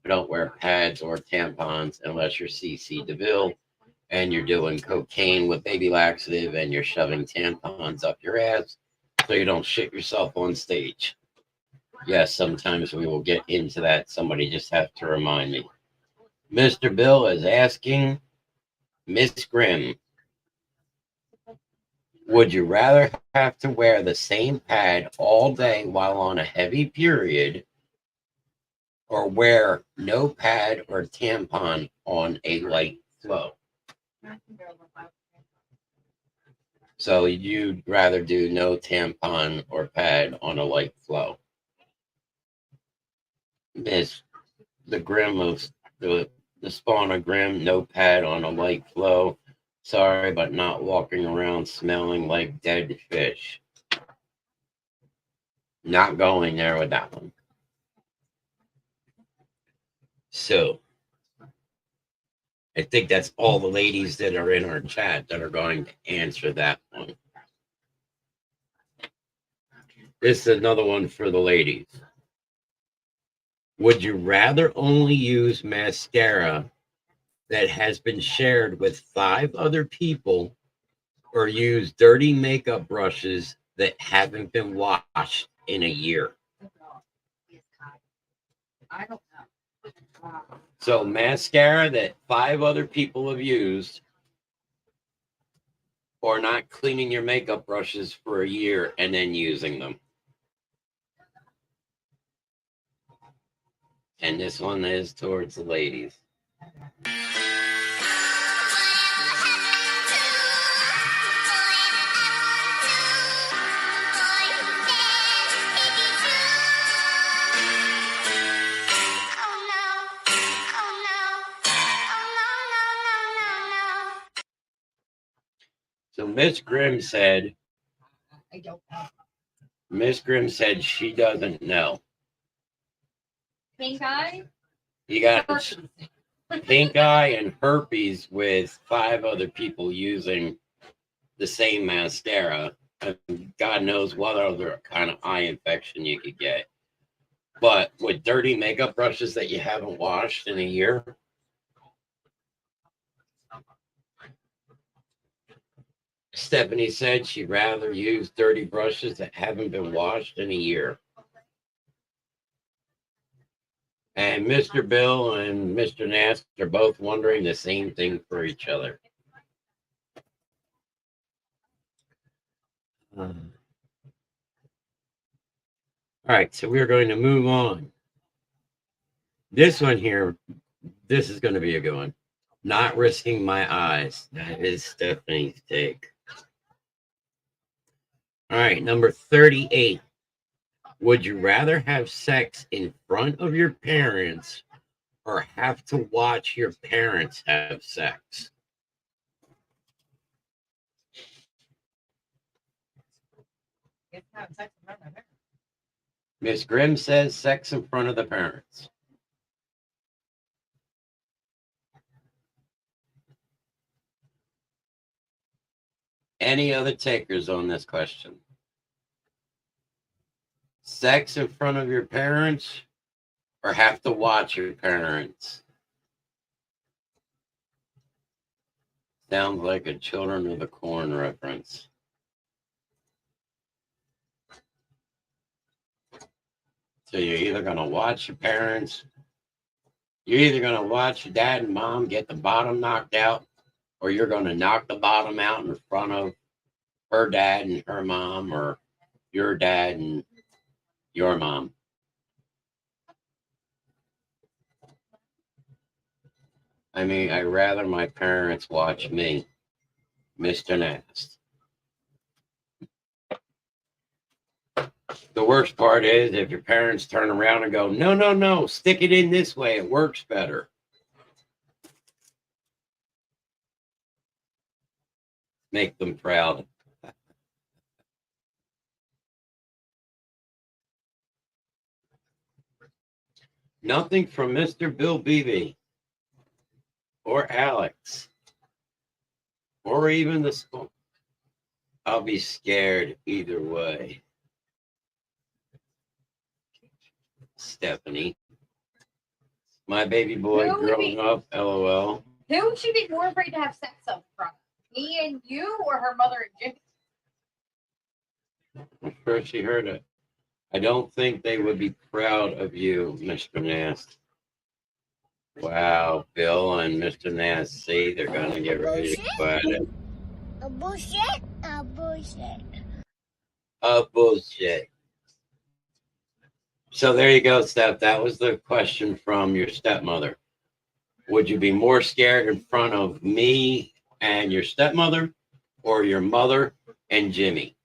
You don't wear pads or tampons unless you're CC DeVille and you're doing cocaine with baby laxative and you're shoving tampons up your ass so you don't shit yourself on stage. Yes, sometimes we will get into that. Somebody just have to remind me. Mr. Bill is asking Miss Grimm, would you rather have to wear the same pad all day while on a heavy period, or wear no pad or tampon on a light flow? So you'd rather do no tampon or pad on a light flow. Miss the Grimm of the Spawn of Grimm, no pad on a light flow. Sorry, but not walking around smelling like dead fish. Not going there with that one. So I think that's all the ladies that are in our chat that are going to answer that one. This is another one for the ladies. Would you rather only use mascara that has been shared with 5 other people, or use dirty makeup brushes that haven't been washed in a year? I don't know. So mascara that 5 other people have used, or not cleaning your makeup brushes for a year and then using them. And this one is towards the ladies. So Miss Grimm said, I don't know. Miss Grimm said she doesn't know. Pink eye? You got pink eye and herpes with 5 other people using the same mascara. And God knows what other kind of eye infection you could get. But with dirty makeup brushes that you haven't washed in a year, Stephanie said she'd rather use dirty brushes that haven't been washed in a year. And Mr. Bill and Mr. Nast are both wondering the same thing for each other. All right, so we're going to move on. This one here, this is going to be a good one. Not risking my eyes. That is Stephanie's take. All right, number 38. Would you rather have sex in front of your parents, or have to watch your parents have sex? Miss Grimm says sex in front of the parents. Any other takers on this question? Sex in front of your parents, or have to watch your parents? Sounds like a Children of the Corn reference. So you're either going to watch your parents, you're either going to watch your dad and mom get the bottom knocked out, or you're going to knock the bottom out in front of her dad and her mom, or your dad and your mom. I mean, I'd rather my parents watch me, Mr. Nast. The worst part is if your parents turn around and go, no, no, no, stick it in this way. It works better. Make them proud. Nothing from Mr. Bill Beebe or Alex or even the school. I'll be scared either way. Stephanie. My baby boy growing up, LOL. Who would she be more afraid to have sex of from? Me and you or her mother and Jimmy? I'm sure she heard it. I don't think they would be proud of you, Mr. Nast. Wow, Bill and Mr. Nast, see, they're going to get ready to quit it. A bullshit. A bullshit. A bullshit. So there you go, Steph. That was the question from your stepmother. Would you be more scared in front of me and your stepmother or your mother and Jimmy?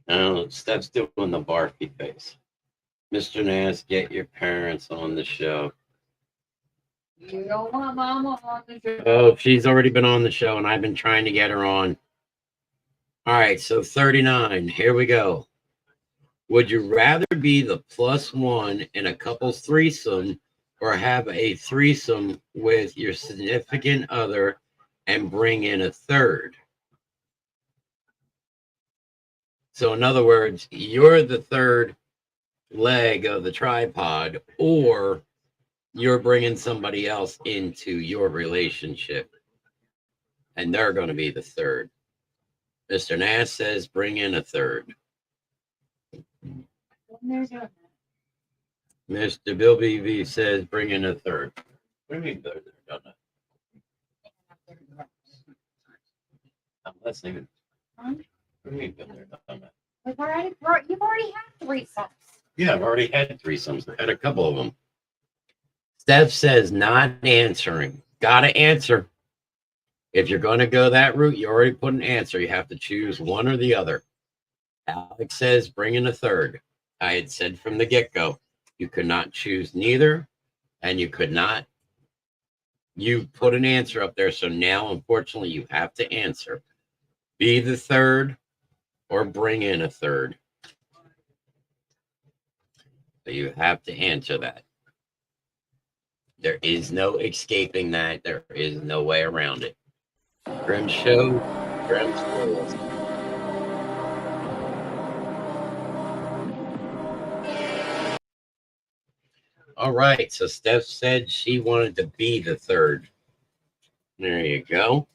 No, Steph's doing the barfy face. Mr. Nast, get your parents on the show. You don't want mama on the show. Oh, she's already been on the show, and I've been trying to get her on. All right, so 39. Here we go. Would you rather be the plus one in a couple's threesome or have a threesome with your significant other and bring in a third? So in other words, you're the third leg of the tripod, or you're bringing somebody else into your relationship, and they're going to be the third. Mr. Nash says bring in a third. Mr. Bill BV says bring in a third. What do you mean third? I'm listening. What do you mean they're done that? You've already had threesomes. Yeah, I've already had threesomes. I had a couple of them. Steph says not answering. Gotta answer. If you're going to go that route, you already put an answer. You have to choose one or the other. Alex says bring in a third. I had said from the get-go, you could not choose neither, and you could not. You put an answer up there, so now, unfortunately, you have to answer. Be the third or bring in a third. So you have to answer that. There is no escaping that. There is no way around it. Grimm Show, Grimm Stories. All right, so Steph said she wanted to be the third. There you go.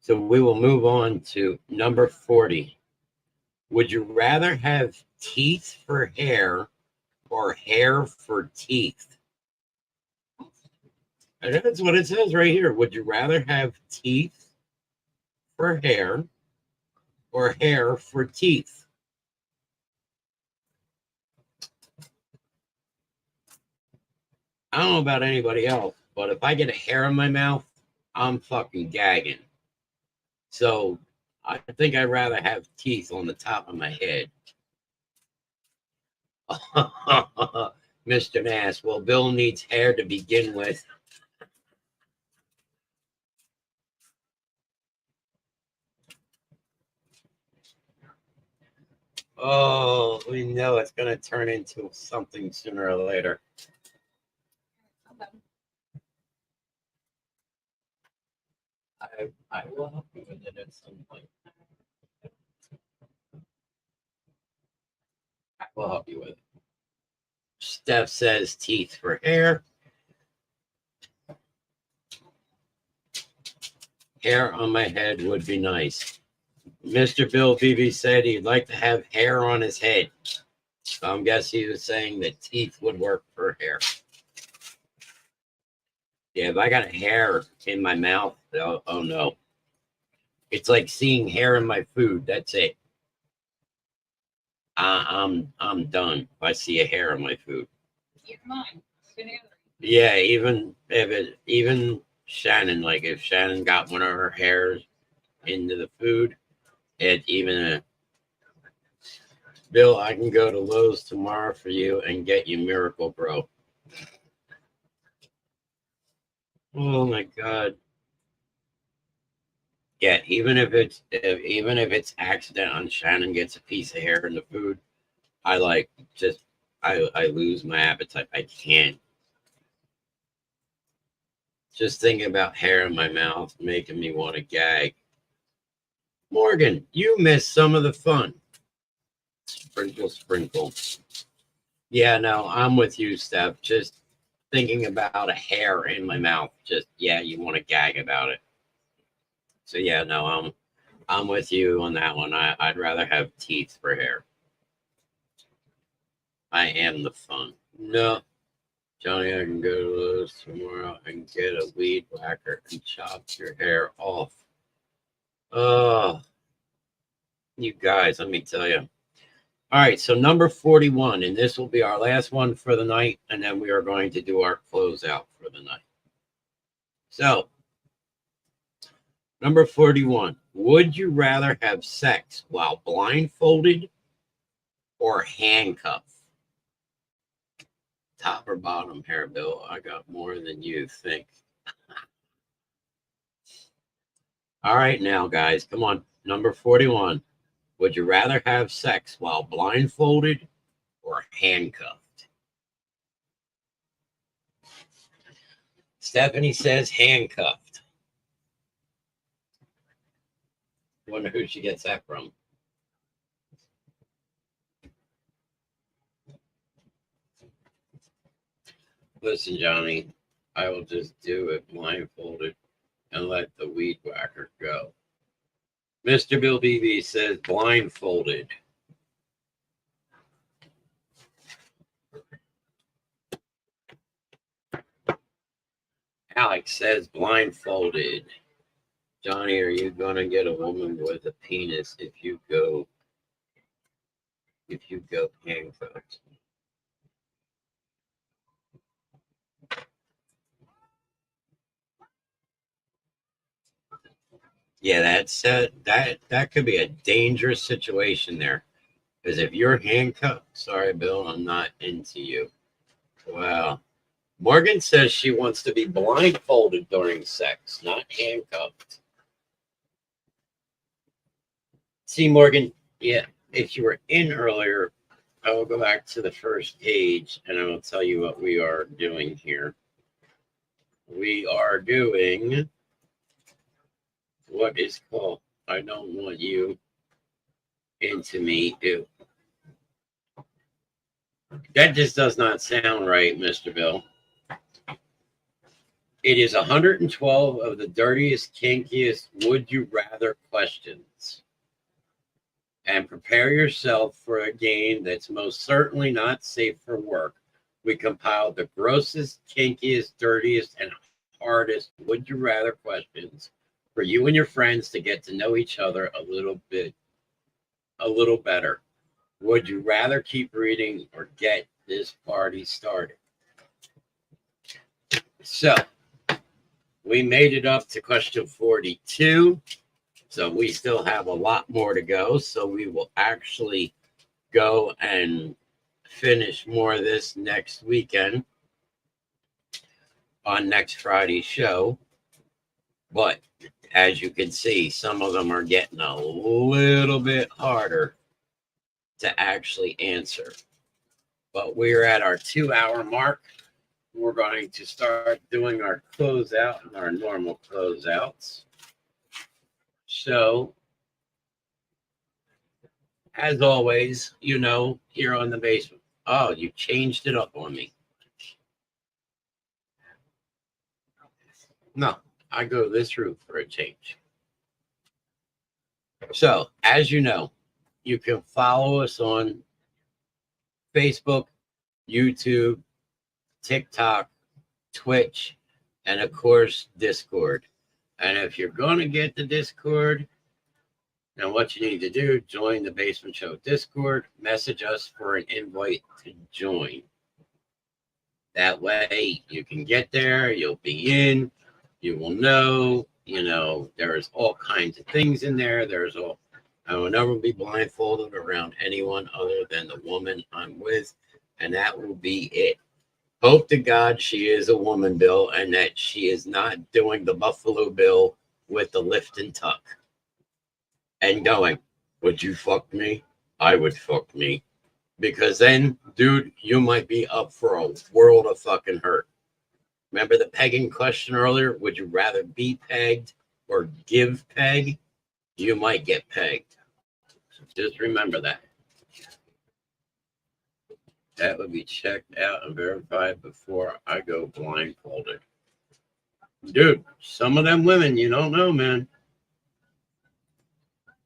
So we will move on to number 40. Would you rather have teeth for hair or hair for teeth? And that's what it says right here. Would you rather have teeth for hair or hair for teeth? I don't know about anybody else, but if I get a hair in my mouth, I'm fucking gagging. So I think I'd rather have teeth on the top of my head. Mr. Nass, well, Bill needs hair to begin with. Oh, we know it's going to turn into something sooner or later. I will help you with it at some point. We'll help you with it. Steph says teeth for hair. Hair on my head would be nice. Mr. Bill Beebe said he'd like to have hair on his head. So I'm guessing he was saying that teeth would work for hair. Yeah, if I got hair in my mouth, oh no. It's like seeing hair in my food. That's it. I'm done if I see a hair in my food. You're mine. Yeah, even Shannon, like if Shannon got one of her hairs into the food, Bill, I can go to Lowe's tomorrow for you and get you Miracle Bro. Oh my God. Yeah, even if it's accident and Shannon gets a piece of hair in the food, I lose my appetite. I can't. Just thinking about hair in my mouth making me want to gag. Morgan, you missed some of the fun. Sprinkle, sprinkle. Yeah, no, I'm with you, Steph. Just thinking about a hair in my mouth. You want to gag about it. So yeah, no, I'm with you on that one. I'd rather have teeth for hair. I am the fun. No, Johnny, I can go to Lowe's tomorrow and get a weed whacker and chop your hair off. Oh, you guys, let me tell you. All right, so number 41, and this will be our last one for the night, and then we are going to do our closeout for the night. So, number 41, would you rather have sex while blindfolded or handcuffed? Top or bottom hair, Bill? I got more than you think. All right, now, guys, come on. Number 41. Would you rather have sex while blindfolded or handcuffed? Stephanie says handcuffed. Wonder who she gets that from. Listen, Johnny, I will just do it blindfolded and let the weed whacker go. Mr. Bill Beebe says blindfolded. Alex says blindfolded. Johnny, are you going to get a woman with a penis if you go handcuffed? Yeah, that could be a dangerous situation there. Because if you're handcuffed, sorry, Bill, I'm not into you. Wow. Morgan says she wants to be blindfolded during sex, not handcuffed. See, Morgan, yeah, if you were in earlier, I will go back to the first page and I will tell you what we are doing here. We are doing what is called, I don't want you into me. Ew. That just does not sound right, Mr. Bill. It is 112 of the dirtiest, kinkiest would you rather questions. And prepare yourself for a game that's most certainly not safe for work. We compiled the grossest, kinkiest, dirtiest, and hardest would you rather questions for you and your friends to get to know each other a little better. Would you rather keep reading or get this party started? So, we made it up to question 42. So we still have a lot more to go. So we will actually go and finish more of this next weekend on next Friday's show. But as you can see, some of them are getting a little bit harder to actually answer. But we're at our 2-hour mark. We're going to start doing our closeout and our normal closeouts. So as always, here on the basement. Oh, you changed it up on me. No, I go this route for a change. So, as you know, you can follow us on Facebook, YouTube, TikTok, Twitch, and of course, Discord. And if you're going to get the Discord, then what you need to do, join the Basement Show Discord, message us for an invite to join. That way you can get there, you'll be in, you will know, there's all kinds of things in there. I will never be blindfolded around anyone other than the woman I'm with, and that will be it. Hope to God she is a woman, Bill, and that she is not doing the Buffalo Bill with the lift and tuck and going, would you fuck me? I would fuck me. Because then, dude, you might be up for a world of fucking hurt. Remember the pegging question earlier? Would you rather be pegged or give peg? You might get pegged. So just remember that. That would be checked out and verified before I go blindfolded. Dude, some of them women, you don't know, man.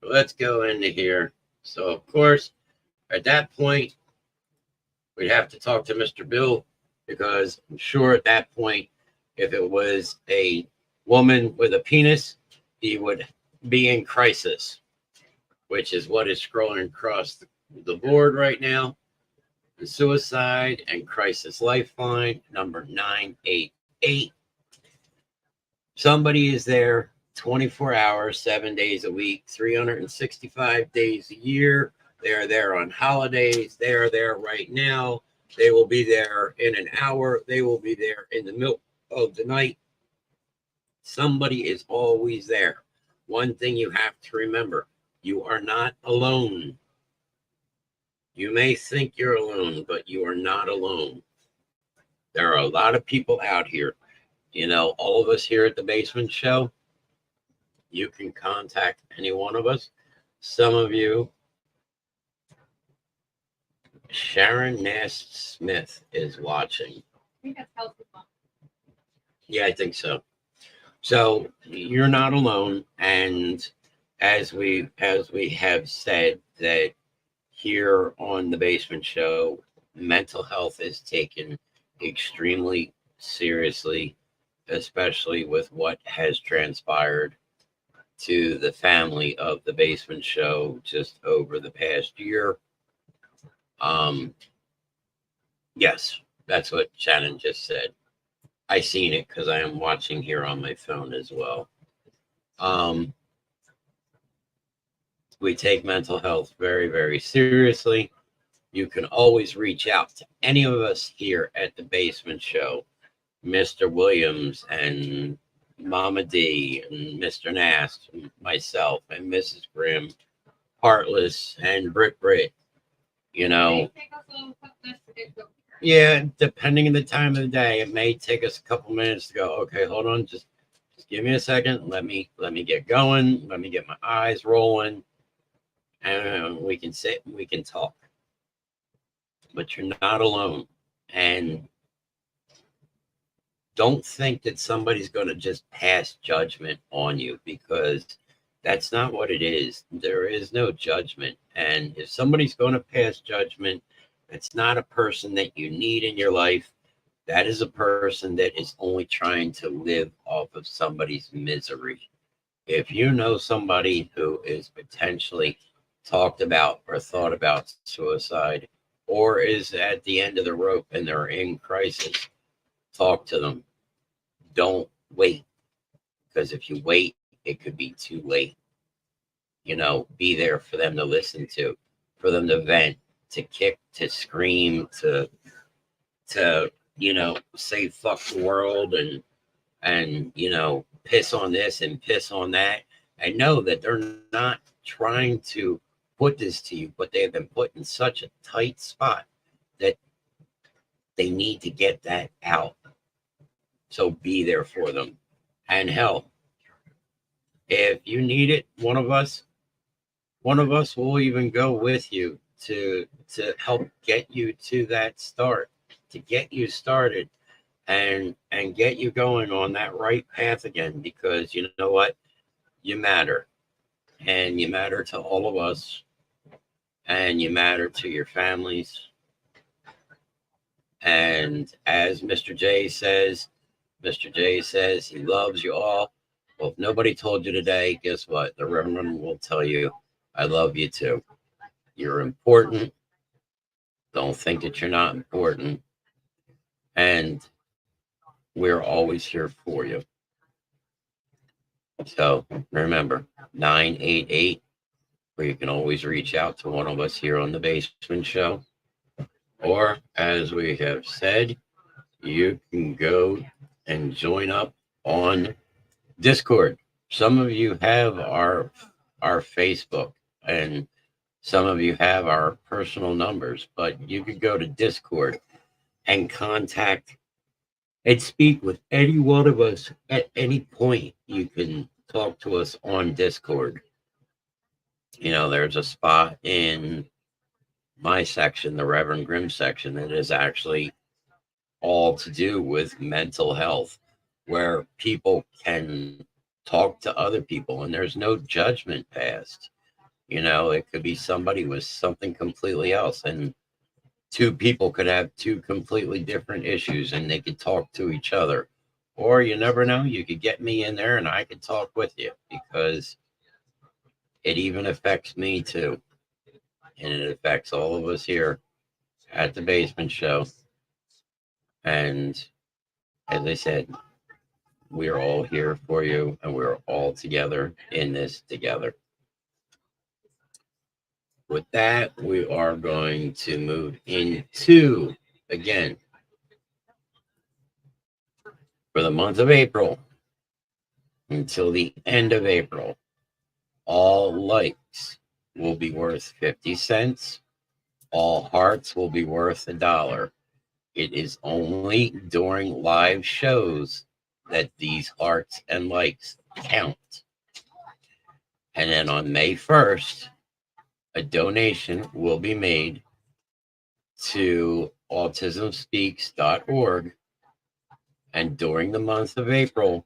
Let's go into here. So, of course, at that point, we'd have to talk to Mr. Bill, because I'm sure at that point, if it was a woman with a penis, he would be in crisis, which is what is scrolling across the board right now. The suicide and crisis lifeline, number 988. Somebody is there 24 hours, 7 days a week, 365 days a year. They're there on holidays. They are there right now. They will be there in an hour. They will be there in the middle of the night. Somebody is always there. One thing you have to remember, you are not alone. You may think you're alone, but you are not alone. There are a lot of people out here. All of us here at the Basement Show, you can contact any one of us. Some of you, Sharon Nast Smith is watching. I think that's healthy. Yeah, I think so. So you're not alone. And as we have said, that here on the Basement Show, mental health is taken extremely seriously, especially with what has transpired to the family of the Basement Show just over the past year. Yes, that's what Shannon just said. I seen it because I am watching here on my phone as well. We take mental health very, very seriously. You can always reach out to any of us here at the Basement Show, Mr. Williams and Mama D and Mr. Nast, and myself and Mrs. Grimm, Heartless and Brit. Yeah, depending on the time of the day, it may take us a couple minutes to go, okay, hold on, just give me a second. Let me get going. Let me get my eyes rolling. And we can sit, we can talk. But you're not alone. And don't think that somebody's going to just pass judgment on you, because that's not what it is. There is no judgment. And if somebody's going to pass judgment, it's not a person that you need in your life. That is a person that is only trying to live off of somebody's misery. If you know somebody who is potentially talked about or thought about suicide, or is at the end of the rope and they're in crisis, talk to them. Don't wait, because if you wait, it could be too late. Be there for them to listen to, for them to vent, to kick, to scream, to say fuck the world and piss on this and piss on that. I know that they're not trying to put this to you, but they have been put in such a tight spot that they need to get that out. So be there for them. And hell, if you need it, one of us One of us will even go with you to help get you to that start, to get you started and get you going on that right path again, because you know what? You matter, and you matter to all of us, and you matter to your families. And as Mr. J says he loves you all. Well, if nobody told you today, guess what? The Reverend will tell you, I love you too. You're important. Don't think that you're not important. And we're always here for you. So remember, 988, where you can always reach out to one of us here on the Basement Show. Or, as we have said, you can go and join up on Discord. Some of you have our Facebook, and some of you have our personal numbers, but you could go to Discord and contact and speak with any one of us at any point. You can talk to us on Discord. You know, there's a spot in my section, the Reverend Grimm section, that is actually all to do with mental health, where people can talk to other people and there's no judgment passed. You know, it could be somebody with something completely else, and two people could have two completely different issues and they could talk to each other. Or you never know, you could get me in there and I could talk with you, because it even affects me too. And it affects all of us here at the Basement Show. And as I said, we're all here for you, and we're all together in this together. With that, we are going to move into, again, for the month of April until the end of April, all likes will be worth 50 cents. All hearts will be worth $1. It is only during live shows that these hearts and likes count. And then on May 1st, a donation will be made to autismspeaks.org. And during the month of April,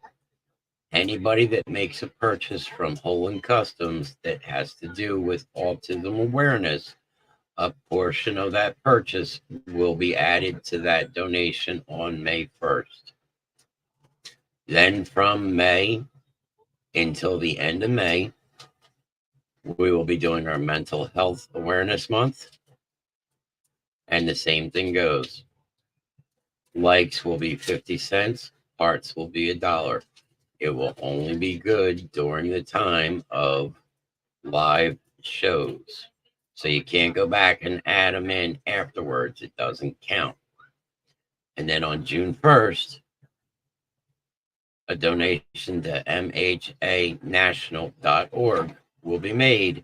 anybody that makes a purchase from Holland Customs that has to do with autism awareness, a portion of that purchase will be added to that donation on May 1st. Then from May until the end of May, we will be doing our Mental Health Awareness Month. And the same thing goes. Likes will be 50 cents. Hearts will be $1. It will only be good during the time of live shows. So you can't go back and add them in afterwards. It doesn't count. And then on June 1st, a donation to mhanational.org will be made.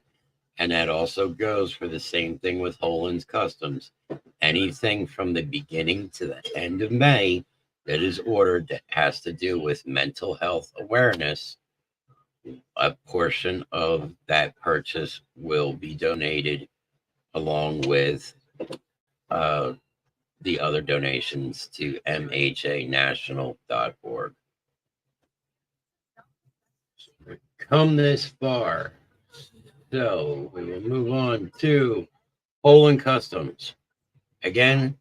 And that also goes for the same thing with Holland's Customs. Anything from the beginning to the end of May that is ordered that has to do with mental health awareness, a portion of that purchase will be donated along with the other donations to mhanational.org. Come this far, so we will move on to Holland Customs. Again,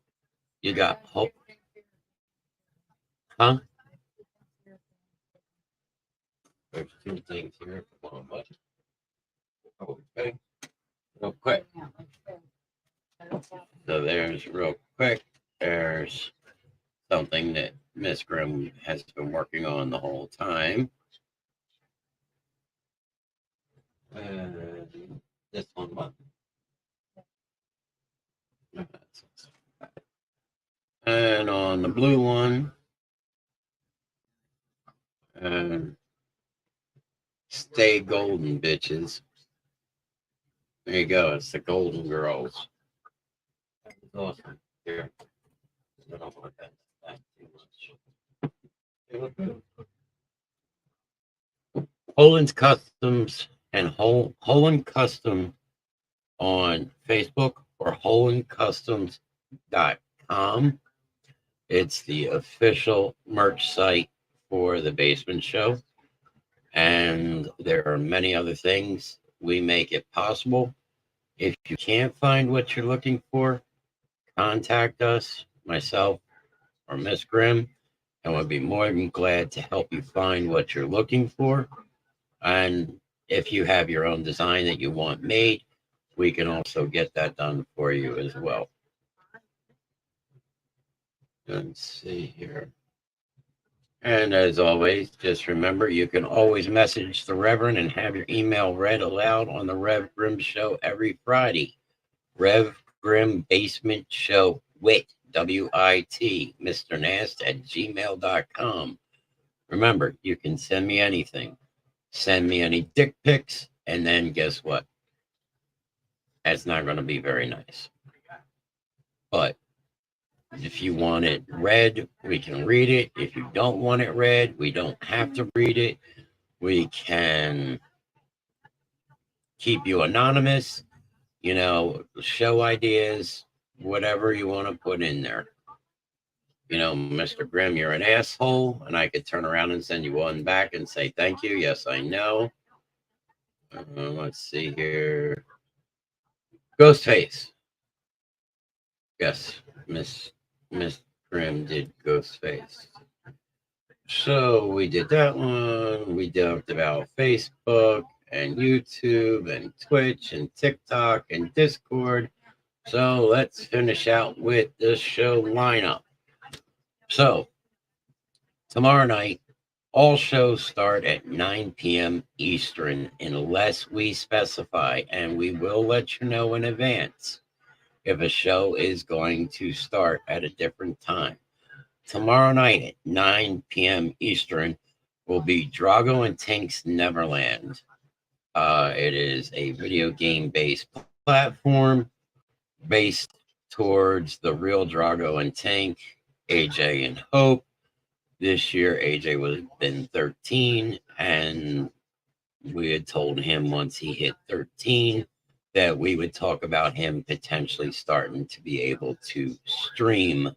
you got Hope. Huh? There's two things here. Come on, bud. Okay. Real quick. So there's real quick. There's something that Miss Grimm has been working on the whole time. This one, what? And on the blue one, stay golden, bitches. There you go. It's the Golden Girls. That's awesome. Here. I don't want that too much. Holland's Customs and Holland Custom on Facebook or HollandCustoms.com. It's the official merch site for the Basement Show. And there are many other things. We make it possible. If you can't find what you're looking for, contact us, myself, or Miss Grimm, and we'll be more than glad to help you find what you're looking for. And if you have your own design that you want made, we can also get that done for you as well. Let's see here. And as always, just remember, you can always message the Reverend and have your email read aloud on the Rev Grimm Show every Friday. Rev Grimm Basement Show WIT, W-I-T, Mr. Nast at gmail.com. Remember, you can send me anything. Send me any dick pics, and then guess what? That's not going to be very nice. But if you want it read, we can read it. If you don't want it read, we don't have to read it. We can keep you anonymous, show ideas, whatever you want to put in there. Mr. Grimm, you're an asshole, and I could turn around and send you one back and say thank you. Yes, I know. Let's see here. Ghostface. Yes, Miss Grimm did Ghostface. So we did that one. We talked about Facebook and YouTube and Twitch and TikTok and Discord. So let's finish out with the show lineup. So tomorrow night, all shows start at 9 p.m. Eastern unless we specify, and we will let you know in advance if a show is going to start at a different time. Tomorrow night at 9 p.m. Eastern will be Drago and Tink's Neverland. It is a video game-based platform based towards the real Drago and Tink, AJ and Hope. This year, AJ was been 13, and we had told him once he hit 13 that we would talk about him potentially starting to be able to stream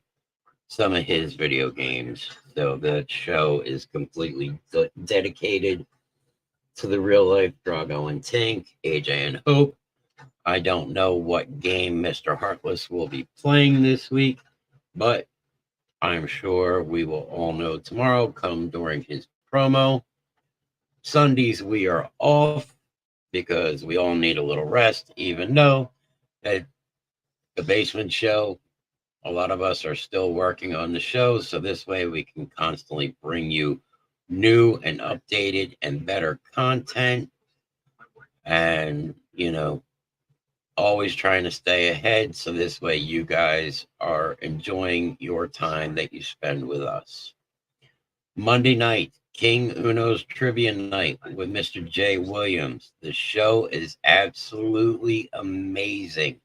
some of his video games. So the show is completely dedicated to the real life Drago and Tink, AJ and Hope. I don't know what game Mr. Heartless will be playing this week, but I'm sure we will all know tomorrow come during his promo. Sundays we are off because we all need a little rest, even though at the Basement Show, a lot of us are still working on the show. So this way we can constantly bring you new and updated and better content. And, always trying to stay ahead. So this way you guys are enjoying your time that you spend with us. Monday night, King Uno's Trivia Night with Mr. Jay Williams. The show is absolutely amazing.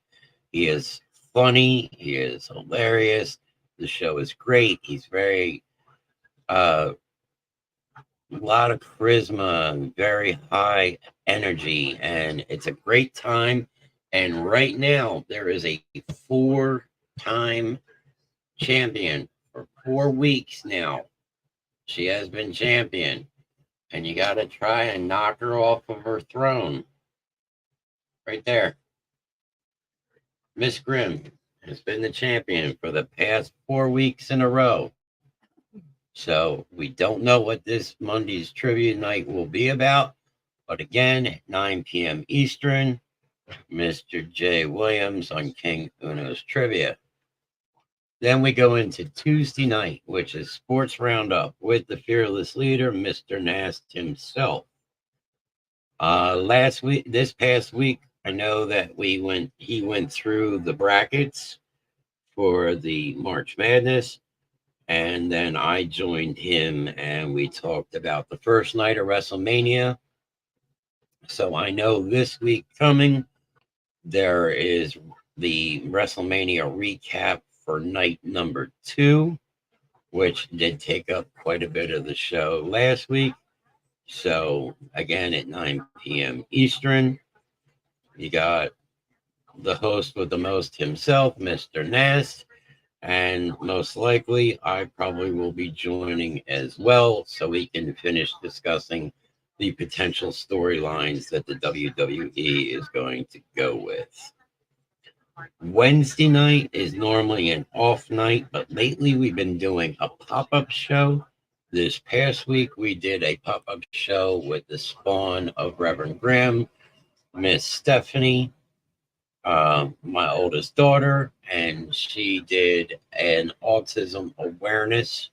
He is funny. He is hilarious. The show is great. He's very, a lot of charisma, very high energy, and it's a great time. And right now, there is a 4-time champion for 4 weeks now. She has been champion. And you got to try and knock her off of her throne. Right there. Miss Grimm has been the champion for the past 4 weeks in a row. So we don't know what this Monday's trivia night will be about. But again, at 9 p.m. Eastern, Mr. Jay Williams on King Uno's Trivia. Then we go into Tuesday night, which is Sports Roundup with the fearless leader, Mr. Nast himself. This past week, I know that he went through the brackets for the March Madness, and then I joined him and we talked about the first night of WrestleMania. So I know this week coming, there is the WrestleMania recap for night number 2, which did take up quite a bit of the show last week. So, again, at 9 p.m. Eastern, you got the host with the most himself, Mr. Nast. And most likely, I probably will be joining as well so we can finish discussing the potential storylines that the WWE is going to go with. Wednesday night is normally an off night, but lately we've been doing a pop-up show. This past week, we did a pop-up show with the spawn of Rev Grimm, Miss Stephanie, my oldest daughter, and she did an autism awareness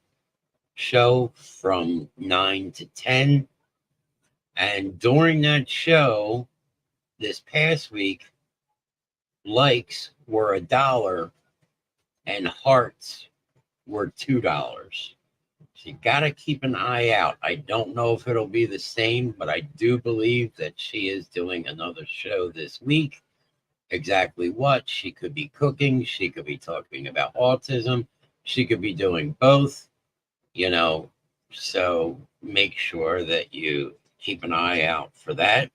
show from 9 to 10. And during that show, this past week, likes were $1 and hearts were $2. So you got to keep an eye out. I don't know if it'll be the same, but I do believe that she is doing another show this week. Exactly what? She could be cooking. She could be talking about autism. She could be doing both, so make sure that you keep an eye out for that.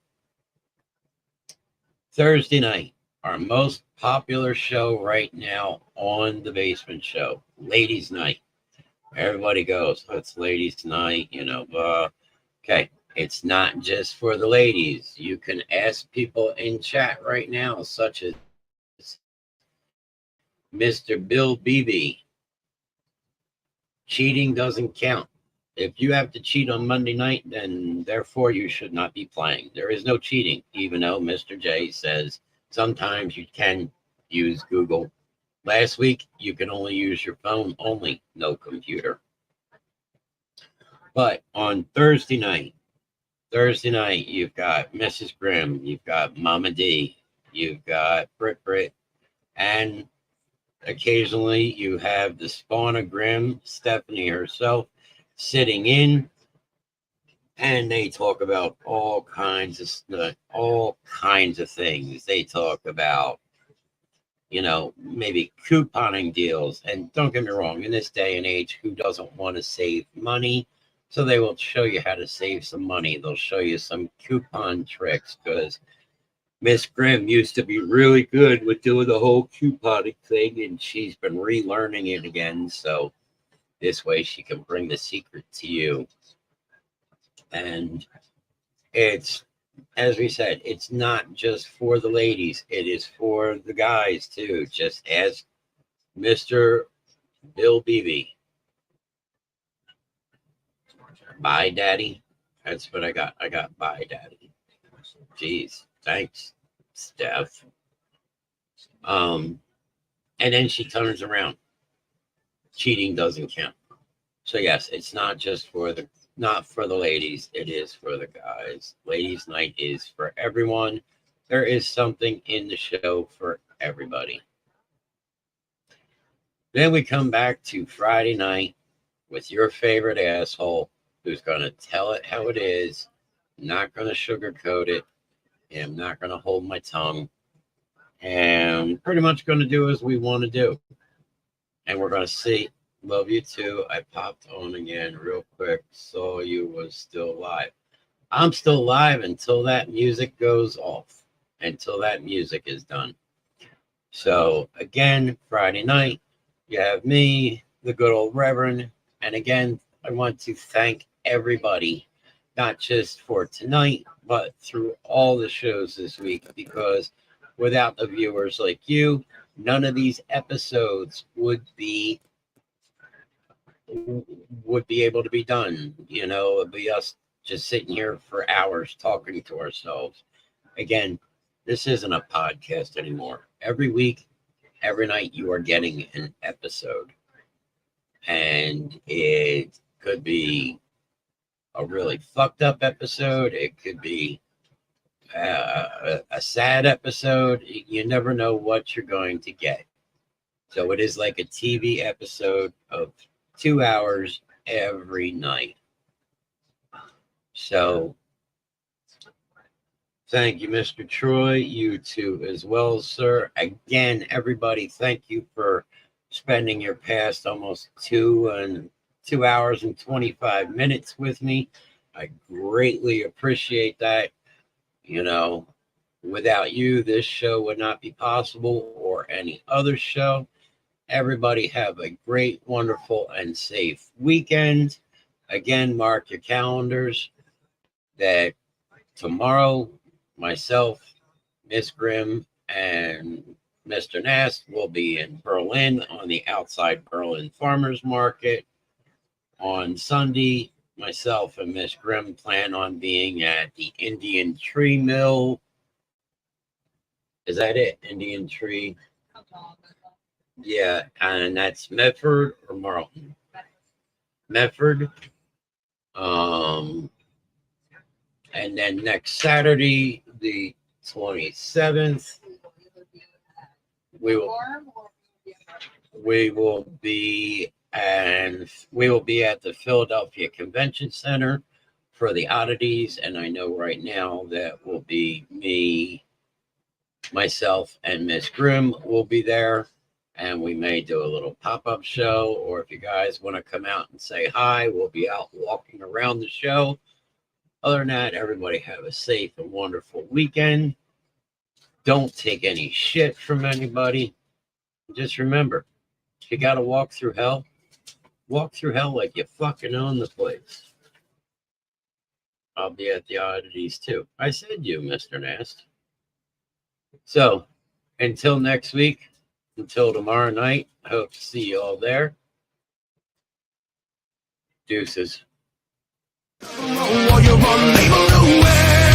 Thursday night, our most popular show right now on the Basement Show, Ladies Night. Everybody goes, it's Ladies Night, okay. It's not just for the ladies. You can ask people in chat right now, such as Mr. Bill Beebe. Cheating doesn't count. If you have to cheat on Monday night, then therefore you should not be playing. There is no cheating, even though Mr. J says sometimes you can use Google. Last week, you can only use your phone only, no computer. But on Thursday night, you've got Mrs. Grimm, you've got Mama D, you've got Brit, and occasionally you have the spawn of Grimm, Stephanie herself, sitting in, and they talk about all kinds of things. They talk about, maybe couponing deals. And don't get me wrong, in this day and age, who doesn't want to save money? So they will show you how to save some money. They'll show you some coupon tricks because Miss Grimm used to be really good with doing the whole couponing thing, and she's been relearning it again. So this way she can bring the secret to you. And it's, as we said, it's not just for the ladies. It is for the guys too. Just ask Mr. Bill Beebe. Bye, Daddy. That's what I got. I got bye, Daddy. Jeez. Thanks, Steph. And then she turns around. Cheating doesn't count. So yes, it's not for the ladies. It is for the guys. Ladies' night is for everyone. There is something in the show for everybody. Then we come back to Friday night with your favorite asshole who's going to tell it how it is, not going to sugarcoat it, and I'm not going to hold my tongue, and pretty much going to do as we want to do. And we're going to see. Love you too. I popped on again real quick. Saw you was still live. I'm still live until that music goes off, until that music is done. So again, Friday night, you have me, the good old Reverend. And again, I want to thank everybody, not just for tonight, but through all the shows this week, because without the viewers like you, none of these episodes would be able to be done. It'd be us just sitting here for hours talking to ourselves. Again, this isn't a podcast anymore. Every week, every night, you are getting an episode. And it could be a really fucked up episode. It could be a sad episode. You never know what you're going to get. So it is like a TV episode of 2 hours every night. So thank you, Mr. Troy. You too as well, sir. Again, everybody, thank you for spending your past almost 2 hours and 25 minutes with me. I greatly appreciate that. You know, without you, this show would not be possible, or any other show. Everybody have a great, wonderful, and safe weekend. Again, mark your calendars that tomorrow, myself, Miss Grimm, and Mr. Nast will be in Berlin on the outside Berlin Farmers Market. On Sunday, myself and Miss Grimm plan on being at the Indian Tree Mill. Is that it? Indian Tree? Yeah, and that's Medford or Marlton? Medford. And then next Saturday, the 27th, we will be at the Philadelphia Convention Center for the oddities, and I know right now that will be me, myself, and Miss Grimm will be there, and we may do a little pop-up show, or if you guys want to come out and say hi, we'll be out walking around the show. Other than that, everybody have a safe and wonderful weekend. Don't take any shit from anybody. Just remember, if you got to walk through hell like you fucking own the place. I'll be at the oddities too. I said you, Mr. Nast. So, until next week, until tomorrow night, I hope to see you all there. Deuces. While you're unable to wear